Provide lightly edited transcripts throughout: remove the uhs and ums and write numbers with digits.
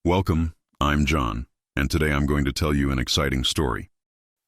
Welcome, I'm John, and today I'm going to tell you an exciting story.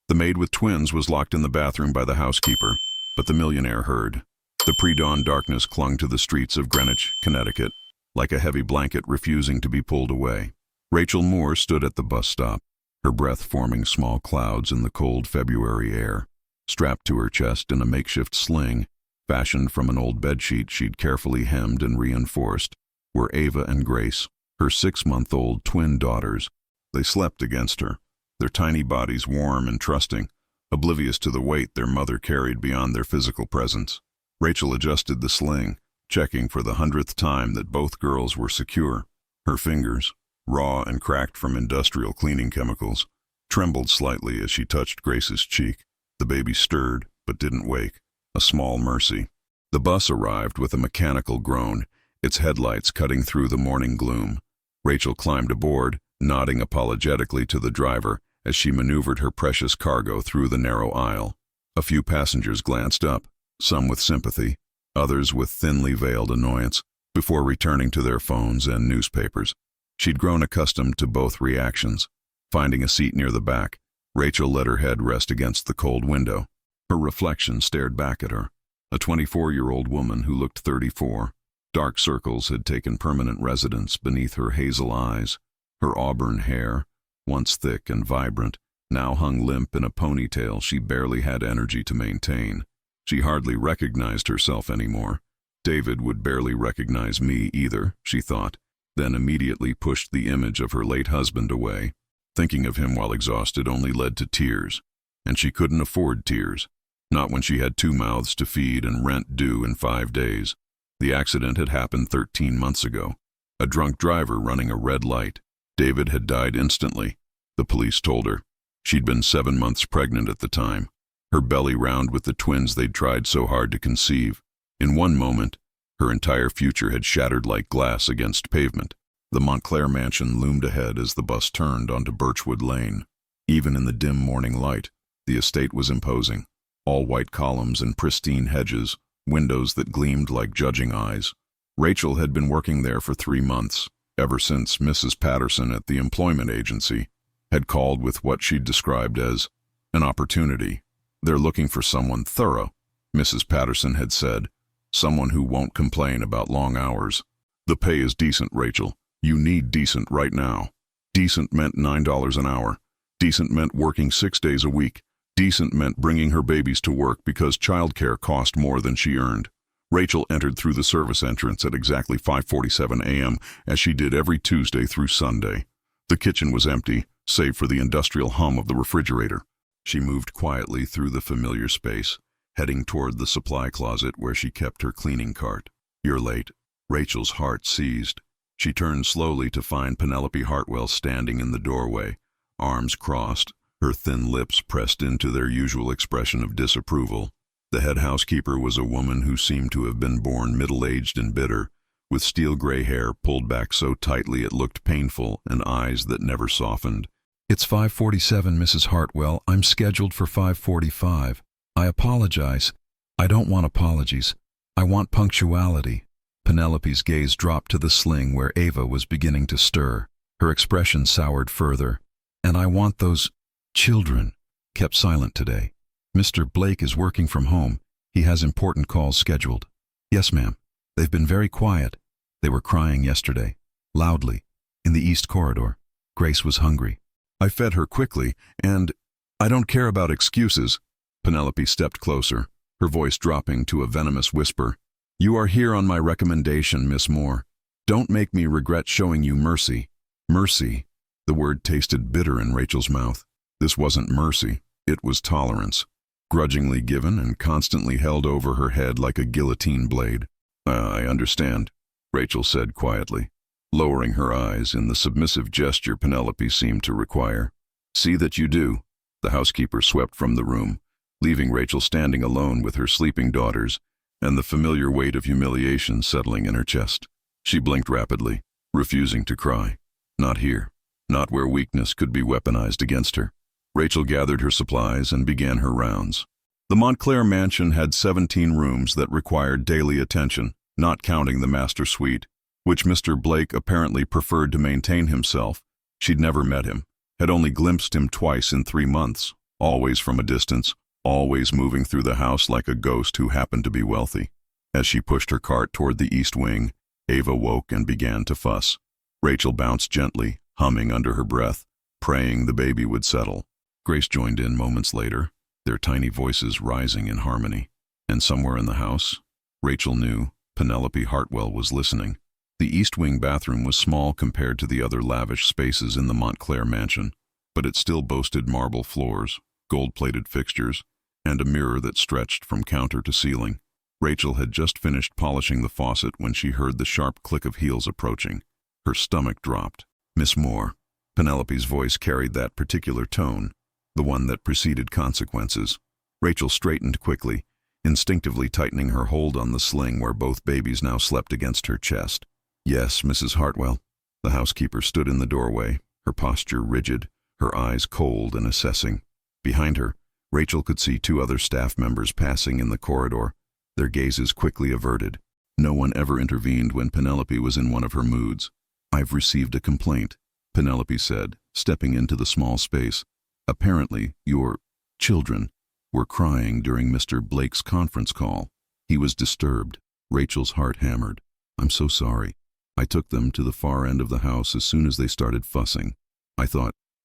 The maid with twins was locked in the bathroom by the housekeeper, but the millionaire heard. The pre-dawn darkness clung to the streets of Greenwich, Connecticut, like a heavy blanket refusing to be pulled away. Rachel Moore stood at the bus stop, her breath forming small clouds in the cold February air. Strapped to her chest in a makeshift sling, fashioned from an old bedsheet she'd carefully hemmed and reinforced, were Ava and Grace, her 6-month-old twin daughters. They slept against her, their tiny bodies warm and trusting, oblivious to the weight their mother carried beyond their physical presence. Rachel adjusted the sling, checking for the 100th time that both girls were secure. Her fingers, raw and cracked from industrial cleaning chemicals, trembled slightly as she touched Grace's cheek. The baby stirred, but didn't wake, a small mercy. The bus arrived with a mechanical groan, its headlights cutting through the morning gloom. Rachel climbed aboard, nodding apologetically to the driver as she maneuvered her precious cargo through the narrow aisle. A few passengers glanced up, some with sympathy, others with thinly veiled annoyance, before returning to their phones and newspapers. She'd grown accustomed to both reactions. Finding a seat near the back, Rachel let her head rest against the cold window. Her reflection stared back at her, a 24-year-old woman who looked 34. Dark circles had taken permanent residence beneath her hazel eyes. Her auburn hair, once thick and vibrant, now hung limp in a ponytail she barely had energy to maintain. She hardly recognized herself anymore. David would barely recognize me either, she thought, then immediately pushed the image of her late husband away. Thinking of him while exhausted only led to tears, and she couldn't afford tears, not when she had 2 mouths to feed and rent due in 5 days. The accident had happened 13 months ago. A drunk driver running a red light. David had died instantly, the police told her. She'd been 7 months pregnant at the time, her belly round with the twins they'd tried so hard to conceive. In one moment, her entire future had shattered like glass against pavement. The Montclair mansion loomed ahead as the bus turned onto Birchwood Lane. Even in the dim morning light, the estate was imposing. All white columns and pristine hedges, windows that gleamed like judging eyes. Rachel had been working there for 3 months, ever since Mrs. Patterson at the employment agency had called with what she'd described as an opportunity. They're looking for someone thorough, Mrs. Patterson had said, someone who won't complain about long hours. The pay is decent, Rachel. You need decent right now. Decent meant $9 an hour. Decent meant working 6 days a week. Decent meant bringing her babies to work because childcare cost more than she earned. Rachel entered through the service entrance at exactly 5:47 a.m. as she did every Tuesday through Sunday. The kitchen was empty, save for the industrial hum of the refrigerator. She moved quietly through the familiar space, heading toward the supply closet where she kept her cleaning cart. You're late. Rachel's heart seized. She turned slowly to find Penelope Hartwell standing in the doorway, arms crossed, her thin lips pressed into their usual expression of disapproval. The head housekeeper was a woman who seemed to have been born middle-aged and bitter, with steel-gray hair pulled back so tightly it looked painful and eyes that never softened. It's 5:47, Mrs. Hartwell. I'm scheduled for 5:45. I apologize. I don't want apologies. I want punctuality. Penelope's gaze dropped to the sling where Ava was beginning to stir. Her expression soured further. And I want those children kept silent today. Mr. Blake is working from home. He has important calls scheduled. Yes, ma'am. They've been very quiet. They were crying yesterday, loudly, in the east corridor. Grace was hungry. I fed her quickly, and I don't care about excuses. Penelope stepped closer, her voice dropping to a venomous whisper. You are here on my recommendation, Miss Moore. Don't make me regret showing you mercy. Mercy. The word tasted bitter in Rachel's mouth. This wasn't mercy, it was tolerance, grudgingly given and constantly held over her head like a guillotine blade. I understand, Rachel said quietly, lowering her eyes in the submissive gesture Penelope seemed to require. See that you do. The housekeeper swept from the room, leaving Rachel standing alone with her sleeping daughters and the familiar weight of humiliation settling in her chest. She blinked rapidly, refusing to cry. Not here. Not where weakness could be weaponized against her. Rachel gathered her supplies and began her rounds. The Montclair mansion had 17 rooms that required daily attention, not counting the master suite, which Mr. Blake apparently preferred to maintain himself. She'd never met him, had only glimpsed him twice in 3 months, always from a distance, always moving through the house like a ghost who happened to be wealthy. As she pushed her cart toward the east wing, Ava woke and began to fuss. Rachel bounced gently, humming under her breath, praying the baby would settle. Grace joined in moments later, their tiny voices rising in harmony. And somewhere in the house, Rachel knew Penelope Hartwell was listening. The East Wing bathroom was small compared to the other lavish spaces in the Montclair mansion, but it still boasted marble floors, gold-plated fixtures, and a mirror that stretched from counter to ceiling. Rachel had just finished polishing the faucet when she heard the sharp click of heels approaching. Her stomach dropped. "Miss Moore." Penelope's voice carried that particular tone, the one that preceded consequences. Rachel straightened quickly, instinctively tightening her hold on the sling where both babies now slept against her chest. "Yes, Mrs. Hartwell." The housekeeper stood in the doorway, her posture rigid, her eyes cold and assessing. Behind her, Rachel could see 2 other staff members passing in the corridor, their gazes quickly averted. No one ever intervened when Penelope was in one of her moods. "I've received a complaint," Penelope said, stepping into the small space. "Apparently, your children were crying during Mr. Blake's conference call. He was disturbed." Rachel's heart hammered. "I'm so sorry. I took them to the far end of the house as soon as they started fussing.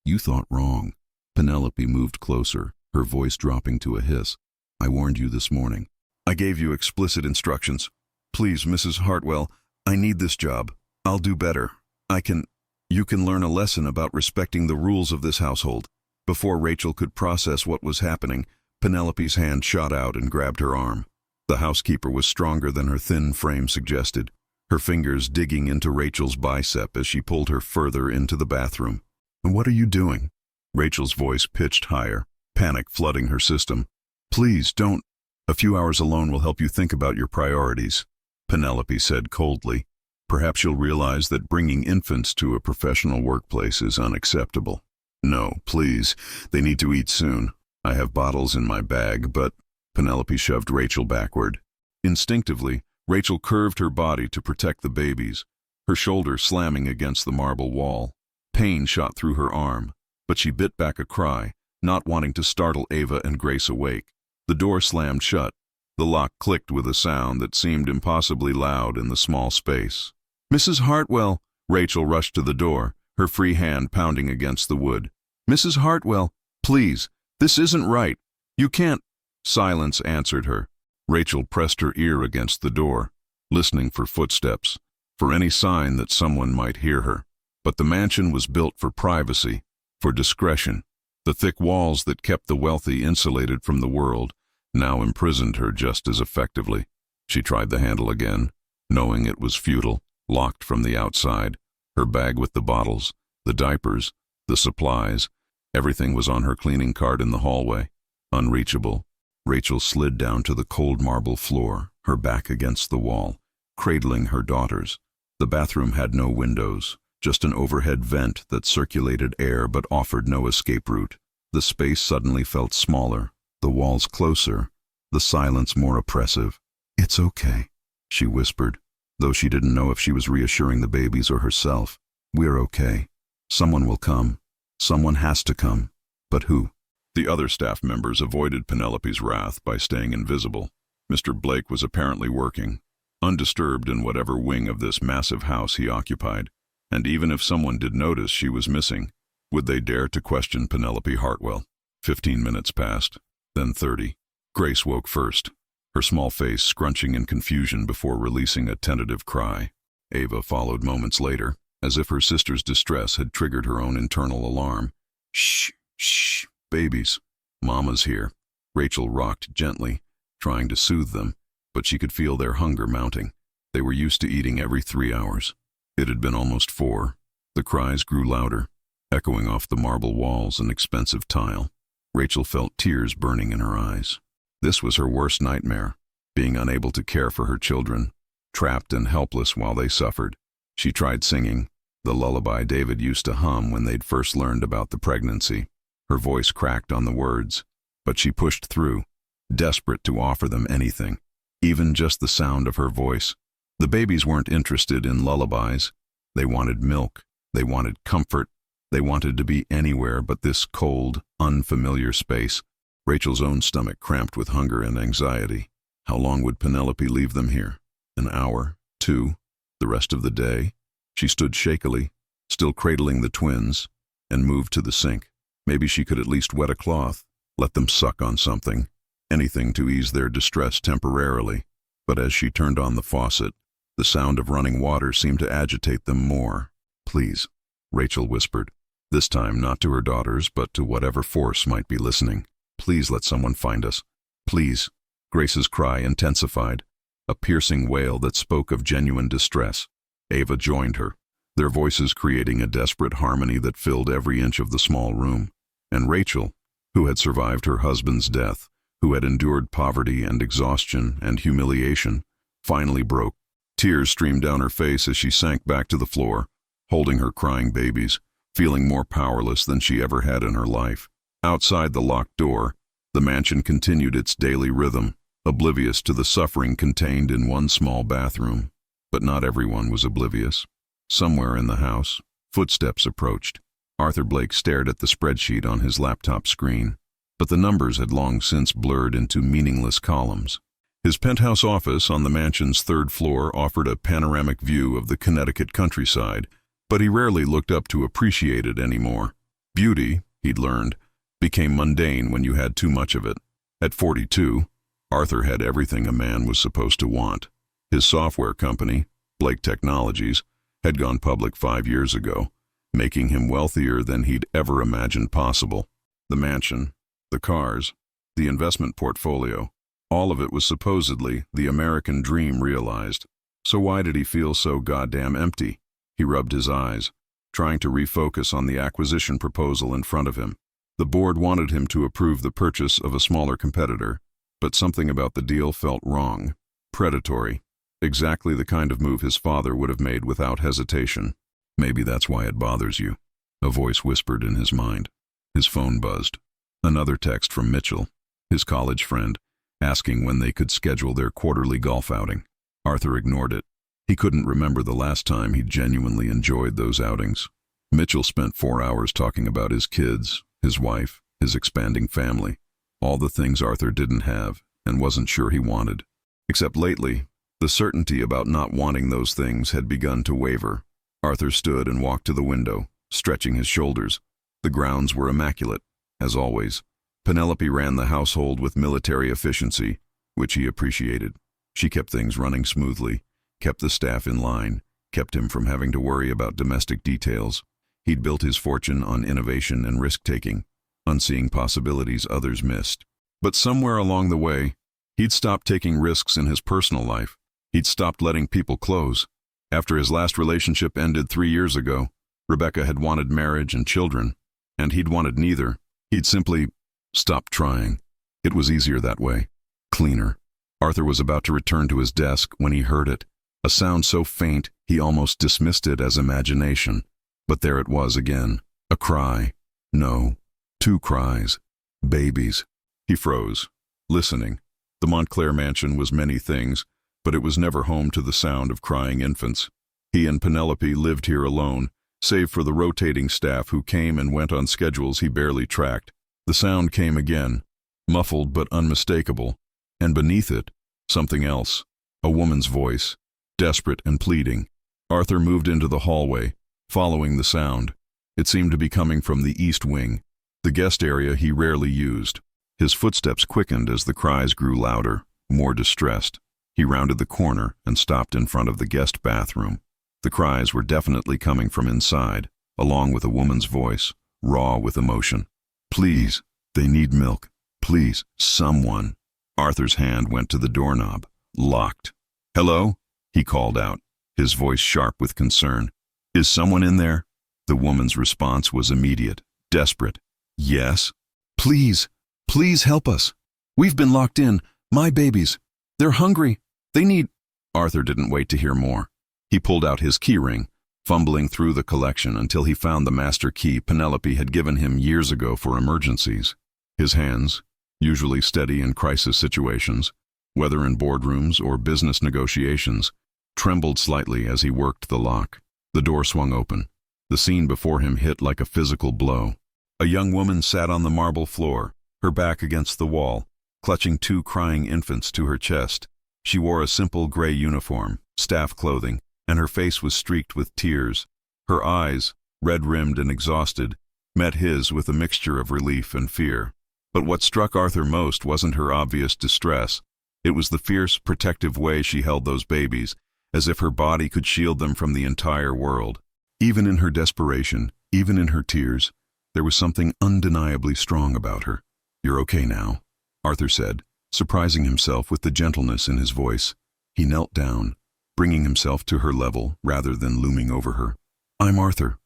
You thought wrong." Penelope moved closer, her voice dropping to a hiss. "I warned you this morning. I gave you explicit instructions. Please, Mrs. Hartwell, I need this job. I'll do better. You can learn a lesson about respecting the rules of this household." Before Rachel could process what was happening, Penelope's hand shot out and grabbed her arm. The housekeeper was stronger than her thin frame suggested, her fingers digging into Rachel's bicep as she pulled her further into the bathroom. "What are you doing?" Rachel's voice pitched higher, panic flooding her system. "Please, don't. A few hours alone will help you think about your priorities," Penelope said coldly. "Perhaps you'll realize that bringing infants to a professional workplace is unacceptable." "No, please. They need to eat soon. I have bottles in my bag, but—" Penelope shoved Rachel backward. Instinctively, Rachel curved her body to protect the babies, her shoulder slamming against the marble wall. Pain shot through her arm, but she bit back a cry, not wanting to startle Ava and Grace awake. The door slammed shut. The lock clicked with a sound that seemed impossibly loud in the small space. "Mrs. Hartwell!" Rachel rushed to the door, her free hand pounding against the wood. "Mrs. Hartwell, please, this isn't right. You can't—" Silence answered her. Rachel pressed her ear against the door, listening for footsteps, for any sign that someone might hear her. But the mansion was built for privacy, for discretion. The thick walls that kept the wealthy insulated from the world now imprisoned her just as effectively. She tried the handle again, knowing it was futile, locked from the outside. Her bag with the bottles, the diapers, the supplies, everything was on her cleaning cart in the hallway. Unreachable, Rachel slid down to the cold marble floor, her back against the wall, cradling her daughters. The bathroom had no windows, just an overhead vent that circulated air but offered no escape route. The space suddenly felt smaller, the walls closer, the silence more oppressive. "It's okay," she whispered, though she didn't know if she was reassuring the babies or herself. "We're okay. Someone will come. Someone has to come. But who?" The other staff members avoided Penelope's wrath by staying invisible. Mr. Blake was apparently working, undisturbed in whatever wing of this massive house he occupied. And even if someone did notice she was missing, would they dare to question Penelope Hartwell? 15 minutes passed, then 30. Grace woke first, her small face scrunching in confusion before releasing a tentative cry. Ava followed moments later, as if her sister's distress had triggered her own internal alarm. "Shh, shh, babies. Mama's here." Rachel rocked gently, trying to soothe them, but she could feel their hunger mounting. They were used to eating every 3 hours. It had been almost 4. The cries grew louder, echoing off the marble walls and expensive tile. Rachel felt tears burning in her eyes. This was her worst nightmare, being unable to care for her children, trapped and helpless while they suffered. She tried singing, the lullaby David used to hum when they'd first learned about the pregnancy. Her voice cracked on the words, but she pushed through, desperate to offer them anything, even just the sound of her voice. The babies weren't interested in lullabies. They wanted milk. They wanted comfort. They wanted to be anywhere but this cold, unfamiliar space. Rachel's own stomach cramped with hunger and anxiety. How long would Penelope leave them here? An hour? 2? The rest of the day? She stood shakily, still cradling the twins, and moved to the sink. Maybe she could at least wet a cloth, let them suck on something, anything to ease their distress temporarily. But as she turned on the faucet, the sound of running water seemed to agitate them more. "Please," Rachel whispered, this time not to her daughters but to whatever force might be listening. "Please let someone find us. Please." Grace's cry intensified, a piercing wail that spoke of genuine distress. Ava joined her, their voices creating a desperate harmony that filled every inch of the small room. And Rachel, who had survived her husband's death, who had endured poverty and exhaustion and humiliation, finally broke. Tears streamed down her face as she sank back to the floor, holding her crying babies, feeling more powerless than she ever had in her life. Outside the locked door, the mansion continued its daily rhythm, oblivious to the suffering contained in one small bathroom. But not everyone was oblivious. Somewhere in the house, footsteps approached. Arthur Blake stared at the spreadsheet on his laptop screen, but the numbers had long since blurred into meaningless columns. His penthouse office on the mansion's 3rd floor offered a panoramic view of the Connecticut countryside, but he rarely looked up to appreciate it anymore. Beauty, he'd learned, became mundane when you had too much of it. At 42, Arthur had everything a man was supposed to want. His software company, Blake Technologies, had gone public 5 years ago, making him wealthier than he'd ever imagined possible. The mansion, the cars, the investment portfolio, all of it was supposedly the American dream realized. So why did he feel so goddamn empty? He rubbed his eyes, trying to refocus on the acquisition proposal in front of him. The board wanted him to approve the purchase of a smaller competitor, but something about the deal felt wrong, predatory, exactly the kind of move his father would have made without hesitation. "Maybe that's why it bothers you," a voice whispered in his mind. His phone buzzed. Another text from Mitchell, his college friend, asking when they could schedule their quarterly golf outing. Arthur ignored it. He couldn't remember the last time he'd genuinely enjoyed those outings. Mitchell spent 4 hours talking about his kids, his wife, his expanding family, all the things Arthur didn't have and wasn't sure he wanted. Except lately, the certainty about not wanting those things had begun to waver. Arthur stood and walked to the window, stretching his shoulders. The grounds were immaculate, as always. Penelope ran the household with military efficiency, which he appreciated. She kept things running smoothly, kept the staff in line, kept him from having to worry about domestic details. He'd built his fortune on innovation and risk-taking, on seeing possibilities others missed. But somewhere along the way, he'd stopped taking risks in his personal life. He'd stopped letting people close. After his last relationship ended 3 years ago, Rebecca had wanted marriage and children, and he'd wanted neither. He'd simply stopped trying. It was easier that way. Cleaner. Arthur was about to return to his desk when he heard it, a sound so faint he almost dismissed it as imagination. But there it was again, a cry. No, 2 cries. Babies. He froze, listening. The Montclair mansion was many things, but it was never home to the sound of crying infants. He and Penelope lived here alone, save for the rotating staff who came and went on schedules he barely tracked. The sound came again, muffled but unmistakable, and beneath it, something else, a woman's voice, desperate and pleading. Arthur moved into the hallway, following the sound. It seemed to be coming from the east wing, the guest area he rarely used. His footsteps quickened as the cries grew louder, more distressed. He rounded the corner and stopped in front of the guest bathroom. The cries were definitely coming from inside, along with a woman's voice, raw with emotion. "Please, they need milk. Please, someone." Arthur's hand went to the doorknob, locked. "Hello?" he called out, his voice sharp with concern. "Is someone in there?" The woman's response was immediate, desperate. "Yes?" "Please, please help us. We've been locked in. My babies. They're hungry. They need—" Arthur didn't wait to hear more. He pulled out his keyring, fumbling through the collection until he found the master key Penelope had given him years ago for emergencies. His hands, usually steady in crisis situations, whether in boardrooms or business negotiations, trembled slightly as he worked the lock. The door swung open. The scene before him hit like a physical blow. A young woman sat on the marble floor, her back against the wall, clutching two crying infants to her chest. She wore a simple gray uniform, staff clothing, and her face was streaked with tears. Her eyes, red-rimmed and exhausted, met his with a mixture of relief and fear. But what struck Arthur most wasn't her obvious distress. It was the fierce, protective way she held those babies, as if her body could shield them from the entire world. Even in her desperation, even in her tears, there was something undeniably strong about her. "You're okay now," Arthur said, surprising himself with the gentleness in his voice. He knelt down, bringing himself to her level rather than looming over her. "I'm Arthur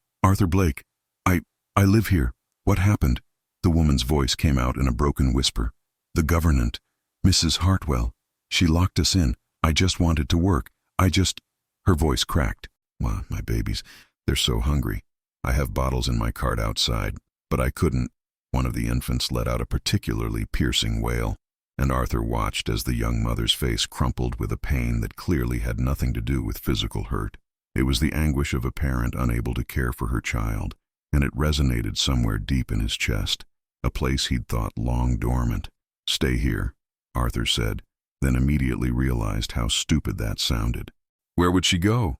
Blake. I live here. What happened?" The woman's voice came out in a broken whisper. "The governant, Mrs. Hartwell. She locked us in. I just wanted to work. Her voice cracked. "Well, my babies, they're so hungry. I have bottles in my cart outside, but I couldn't." One of the infants let out a particularly piercing wail, and Arthur watched as the young mother's face crumpled with a pain that clearly had nothing to do with physical hurt. It was the anguish of a parent unable to care for her child, and it resonated somewhere deep in his chest, a place he'd thought long dormant. "Stay here," Arthur said, then immediately realized how stupid that sounded. "Where would she go?"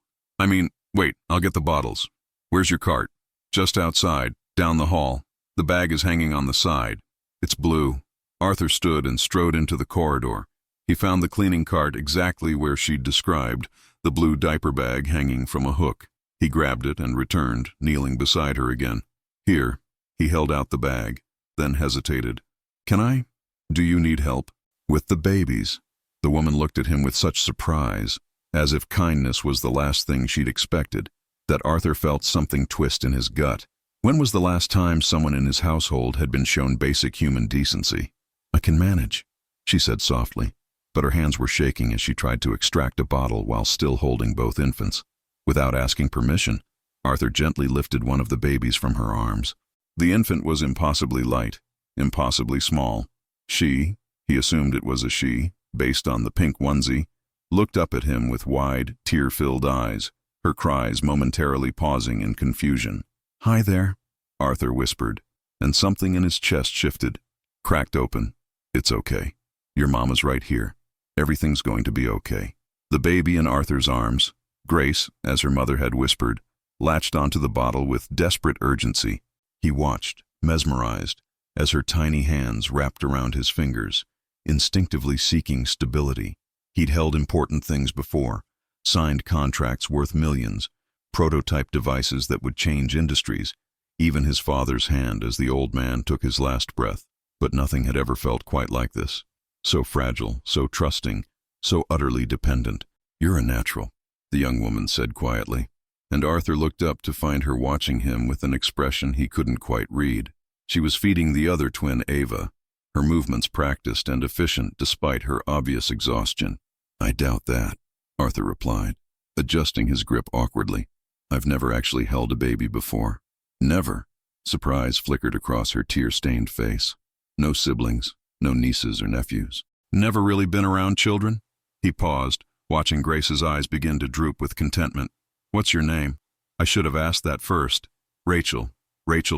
Wait, I'll get the bottles. Where's your cart?" "Just outside, down the hall. The bag is hanging on the side. It's blue." Arthur stood and strode into the corridor. He found the cleaning cart exactly where she'd described, the blue diaper bag hanging from a hook. He grabbed it and returned, kneeling beside her again. "Here." He held out the bag, then hesitated. "Can I? Do you need help?" "With the babies?" The woman looked at him with such surprise, as if kindness was the last thing she'd expected, that Arthur felt something twist in his gut. When was the last time someone in his household had been shown basic human decency? "I can manage," she said softly, but her hands were shaking as she tried to extract a bottle while still holding both infants. Without asking permission, Arthur gently lifted one of the babies from her arms. The infant was impossibly light, impossibly small. He assumed it was a she, based on the pink onesie, looked up at him with wide, tear-filled eyes, her cries momentarily pausing in confusion. "Hi there," Arthur whispered, and something in his chest shifted, cracked open. "It's okay. Your mama's right here. Everything's going to be okay." The baby in Arthur's arms, Grace, as her mother had whispered, latched onto the bottle with desperate urgency. He watched, mesmerized, as her tiny hands wrapped around his fingers, instinctively seeking stability. He'd held important things before, signed contracts worth millions, prototype devices that would change industries, even his father's hand as the old man took his last breath. But nothing had ever felt quite like this. So fragile, so trusting, so utterly dependent. "You're a natural," the young woman said quietly, and Arthur looked up to find her watching him with an expression he couldn't quite read. She was feeding the other twin, Ava, her movements practiced and efficient despite her obvious exhaustion. "I doubt that," Arthur replied, adjusting his grip awkwardly. "I've never actually held a baby before." "Never?" Surprise flickered across her tear-stained face. "No siblings, no nieces or nephews. Never really been around children?" He paused, watching Grace's eyes begin to droop with contentment. "What's your name?" "I should have asked that first." Rachel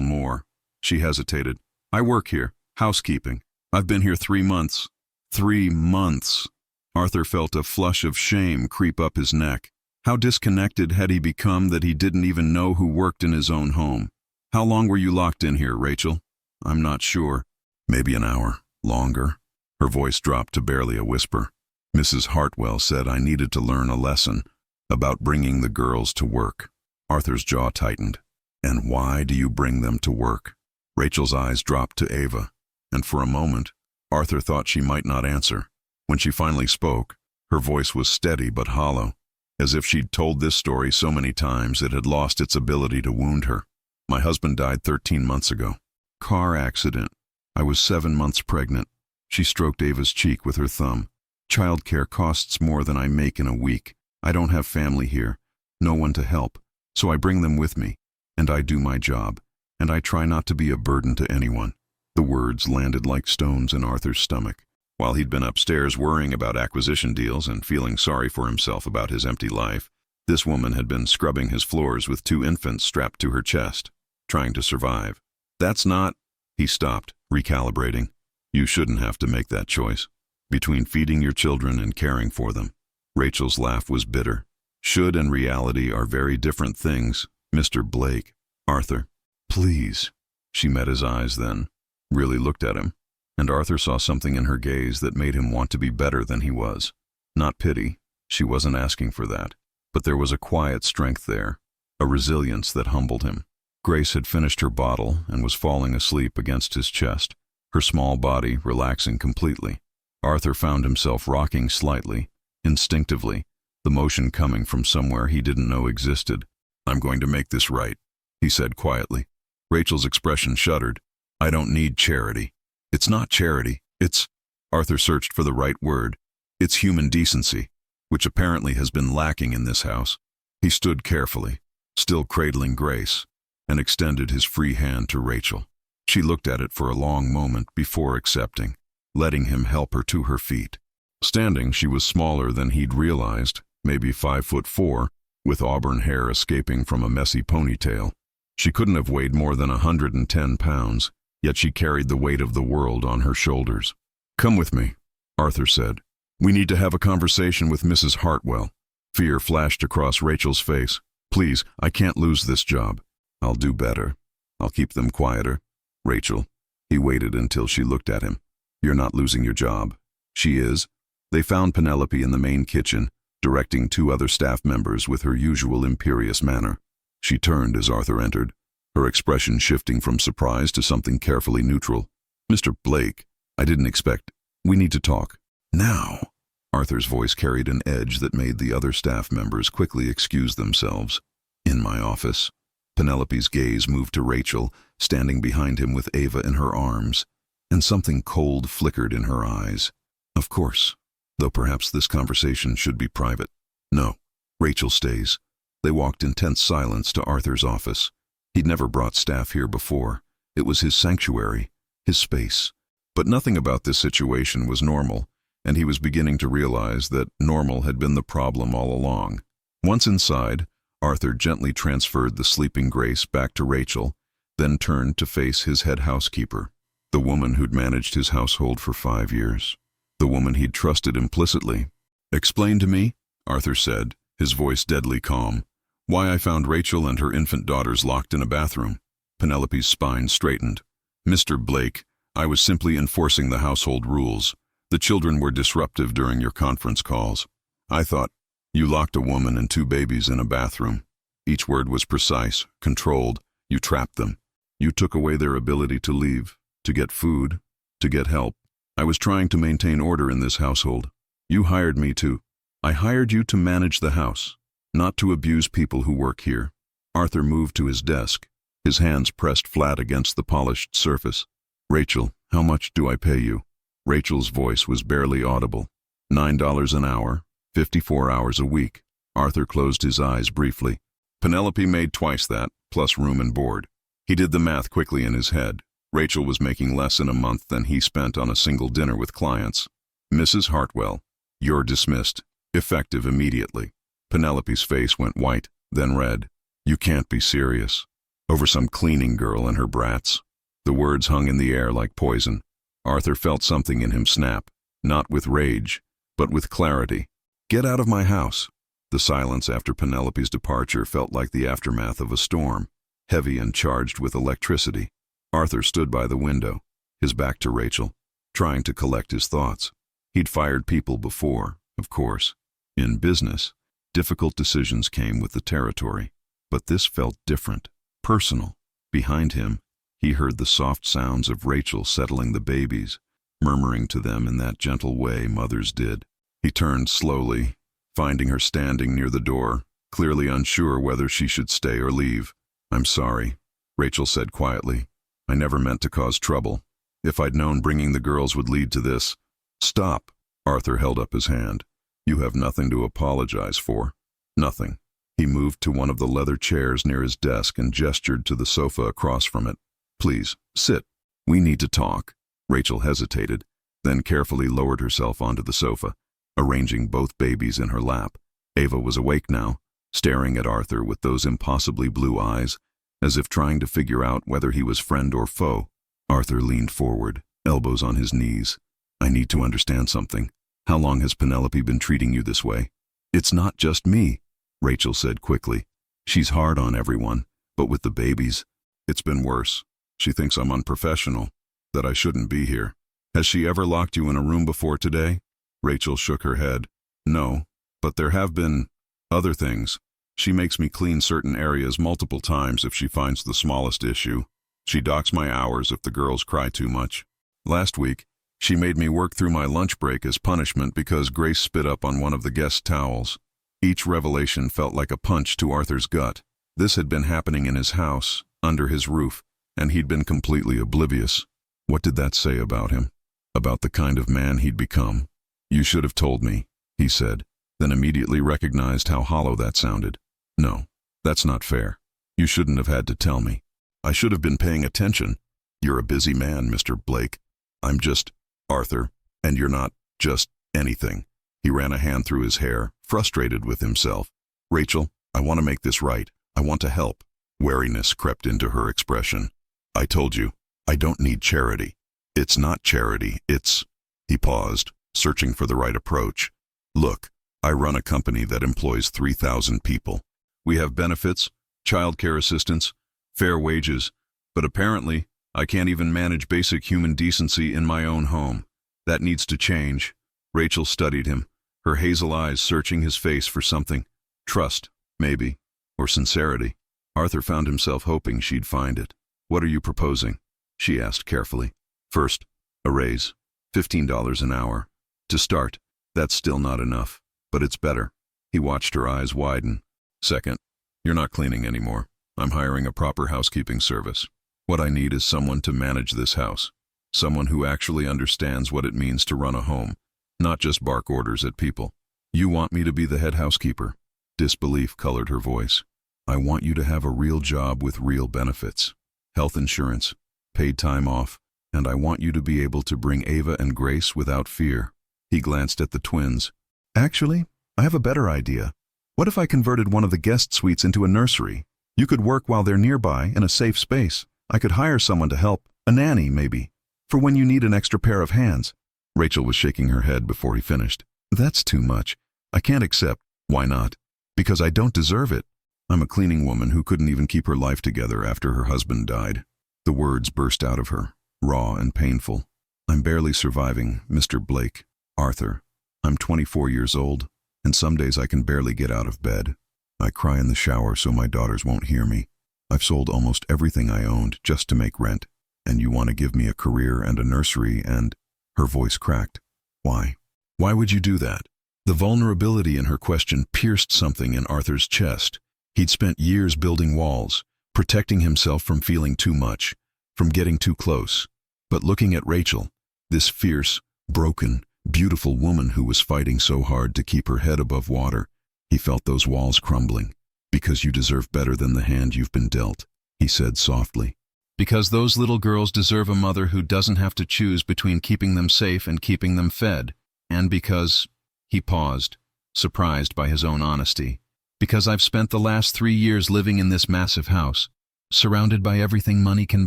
Moore." She hesitated. "I work here, housekeeping. I've been here 3 months." 3 months. Arthur felt a flush of shame creep up his neck. How disconnected had he become that he didn't even know who worked in his own home? "How long were you locked in here, Rachel?" "I'm not sure. Maybe an hour. Longer." Her voice dropped to barely a whisper. "Mrs. Hartwell said I needed to learn a lesson about bringing the girls to work." Arthur's jaw tightened. "And why do you bring them to work?" Rachel's eyes dropped to Ava, and for a moment, Arthur thought she might not answer. When she finally spoke, her voice was steady but hollow, as if she'd told this story so many times it had lost its ability to wound her. "My husband died 13 months ago. Car accident. I was 7 months pregnant." She stroked Ava's cheek with her thumb. "Childcare costs more than I make in a week. I don't have family here, no one to help, so I bring them with me, and I do my job, and I try not to be a burden to anyone." The words landed like stones in Arthur's stomach. While he'd been upstairs worrying about acquisition deals and feeling sorry for himself about his empty life, this woman had been scrubbing his floors with 2 infants strapped to her chest, trying to survive. That's not... He stopped, recalibrating. You shouldn't have to make that choice. Between feeding your children and caring for them. Rachel's laugh was bitter. Should and reality are very different things, Mr. Blake. Arthur, please. She met his eyes then, really looked at him, and Arthur saw something in her gaze that made him want to be better than he was. Not pity, she wasn't asking for that, but there was a quiet strength there, a resilience that humbled him. Grace had finished her bottle and was falling asleep against his chest, her small body relaxing completely. Arthur found himself rocking slightly, instinctively, the motion coming from somewhere he didn't know existed. I'm going to make this right, he said quietly. Rachel's expression shuddered. I don't need charity. It's not charity, it's... Arthur searched for the right word. It's human decency, which apparently has been lacking in this house. He stood carefully, still cradling Grace, and extended his free hand to Rachel. She looked at it for a long moment before accepting, letting him help her to her feet. Standing, she was smaller than he'd realized, maybe 5'4", with auburn hair escaping from a messy ponytail. She couldn't have weighed more than 110 pounds, yet she carried the weight of the world on her shoulders. Come with me, Arthur said. We need to have a conversation with Mrs. Hartwell. Fear flashed across Rachel's face. Please, I can't lose this job. I'll do better. I'll keep them quieter. Rachel. He waited until she looked at him. You're not losing your job. She is. They found Penelope in the main kitchen, directing 2 other staff members with her usual imperious manner. She turned as Arthur entered, her expression shifting from surprise to something carefully neutral. Mr. Blake, I didn't expect... We need to talk. Now. Arthur's voice carried an edge that made the other staff members quickly excuse themselves. In my office. Penelope's gaze moved to Rachel, standing behind him with Ava in her arms, and something cold flickered in her eyes. Of course, though perhaps this conversation should be private. No. Rachel stays. They walked in tense silence to Arthur's office. He'd never brought staff here before. It was his sanctuary, his space. But nothing about this situation was normal, and he was beginning to realize that normal had been the problem all along. Once inside, Arthur gently transferred the sleeping Grace back to Rachel, then turned to face his head housekeeper, the woman who'd managed his household for 5 years, the woman he'd trusted implicitly. Explain to me, Arthur said, his voice deadly calm, why I found Rachel and her infant daughters locked in a bathroom. Penelope's spine straightened. Mr. Blake, I was simply enforcing the household rules. The children were disruptive during your conference calls. I thought, you locked a woman and 2 babies in a bathroom. Each word was precise, controlled. You trapped them. You took away their ability to leave, to get food, to get help. I was trying to maintain order in this household. You hired me to. I hired you to manage the house, not to abuse people who work here. Arthur moved to his desk, his hands pressed flat against the polished surface. Rachel, how much do I pay you? Rachel's voice was barely audible. $9 an hour, 54 hours a week. Arthur closed his eyes briefly. Penelope made twice that, plus room and board. He did the math quickly in his head. Rachel was making less in a month than he spent on a single dinner with clients. Mrs. Hartwell, you're dismissed. Effective immediately. Penelope's face went white, then red. You can't be serious. Over some cleaning girl and her brats. The words hung in the air like poison. Arthur felt something in him snap, not with rage, but with clarity. Get out of my house. The silence after Penelope's departure felt like the aftermath of a storm, heavy and charged with electricity. Arthur stood by the window, his back to Rachel, trying to collect his thoughts. He'd fired people before, of course. In business, difficult decisions came with the territory, but this felt different, personal. Behind him, he heard the soft sounds of Rachel settling the babies, murmuring to them in that gentle way mothers did. He turned slowly, finding her standing near the door, clearly unsure whether she should stay or leave. I'm sorry, Rachel said quietly. I never meant to cause trouble. If I'd known bringing the girls would lead to this. Stop, Arthur held up his hand. You have nothing to apologize for. Nothing. He moved to one of the leather chairs near his desk and gestured to the sofa across from it. Please, sit. We need to talk. Rachel hesitated. then carefully lowered herself onto the sofa, arranging both babies in her lap. Ava was awake now, staring at Arthur with those impossibly blue eyes, as if trying to figure out whether he was friend or foe. Arthur leaned forward, elbows on his knees. I need to understand something. How long has Penelope been treating you this way? It's not just me, Rachel said quickly. She's hard on everyone, but with the babies, it's been worse. She thinks I'm unprofessional, that I shouldn't be here. Has she ever locked you in a room before today? Rachel shook her head. No, but there have been other things. She makes me clean certain areas multiple times if she finds the smallest issue. She docks my hours if the girls cry too much. Last week, she made me work through my lunch break as punishment because Grace spit up on one of the guest towels. Each revelation felt like a punch to Arthur's gut. This had been happening in his house, under his roof, and he'd been completely oblivious. What did that say about him? About the kind of man he'd become? You should have told me, he said, then immediately recognized how hollow that sounded. No, that's not fair. You shouldn't have had to tell me. I should have been paying attention. You're a busy man, Mr. Blake. I'm just Arthur, and you're not just anything. He ran a hand through his hair, frustrated with himself. Rachel, I want to make this right. I want to help. Wariness crept into her expression. I told you, I don't need charity. It's not charity, it's... He paused, searching for the right approach. Look, I run a company that employs 3,000 people. We have benefits, childcare assistance, fair wages, but apparently I can't even manage basic human decency in my own home. That needs to change. Rachel studied him, her hazel eyes searching his face for something. Trust, maybe, or sincerity. Arthur found himself hoping she'd find it. What are you proposing? She asked carefully. First, a raise, $15 an hour. To start, that's still not enough, but it's better. He watched her eyes widen. Second, you're not cleaning anymore. I'm hiring a proper housekeeping service. What I need is someone to manage this house. Someone who actually understands what it means to run a home, not just bark orders at people. You want me to be the head housekeeper? Disbelief colored her voice. I want you to have a real job with real benefits. Health insurance, paid time off, and I want you to be able to bring Ava and Grace without fear. He glanced at the twins. Actually, I have a better idea. What if I converted one of the guest suites into a nursery? You could work while they're nearby in a safe space. I could hire someone to help, a nanny maybe, for when you need an extra pair of hands. Rachel was shaking her head before he finished. That's too much. I can't accept. Why not? Because I don't deserve it. I'm a cleaning woman who couldn't even keep her life together after her husband died. The words burst out of her, raw and painful. I'm barely surviving, Mr. Blake. Arthur, I'm 24 years old, and some days I can barely get out of bed. I cry in the shower so my daughters won't hear me. I've sold almost everything I owned just to make rent, and you want to give me a career and a nursery and... Her voice cracked. Why? Why would you do that? The vulnerability in her question pierced something in Arthur's chest. He'd spent years building walls, protecting himself from feeling too much, from getting too close. But looking at Rachel, this fierce, broken, beautiful woman who was fighting so hard to keep her head above water, he felt those walls crumbling. Because you deserve better than the hand you've been dealt, he said softly. Because those little girls deserve a mother who doesn't have to choose between keeping them safe and keeping them fed. And because... He paused, surprised by his own honesty. Because I've spent the last 3 years living in this massive house, surrounded by everything money can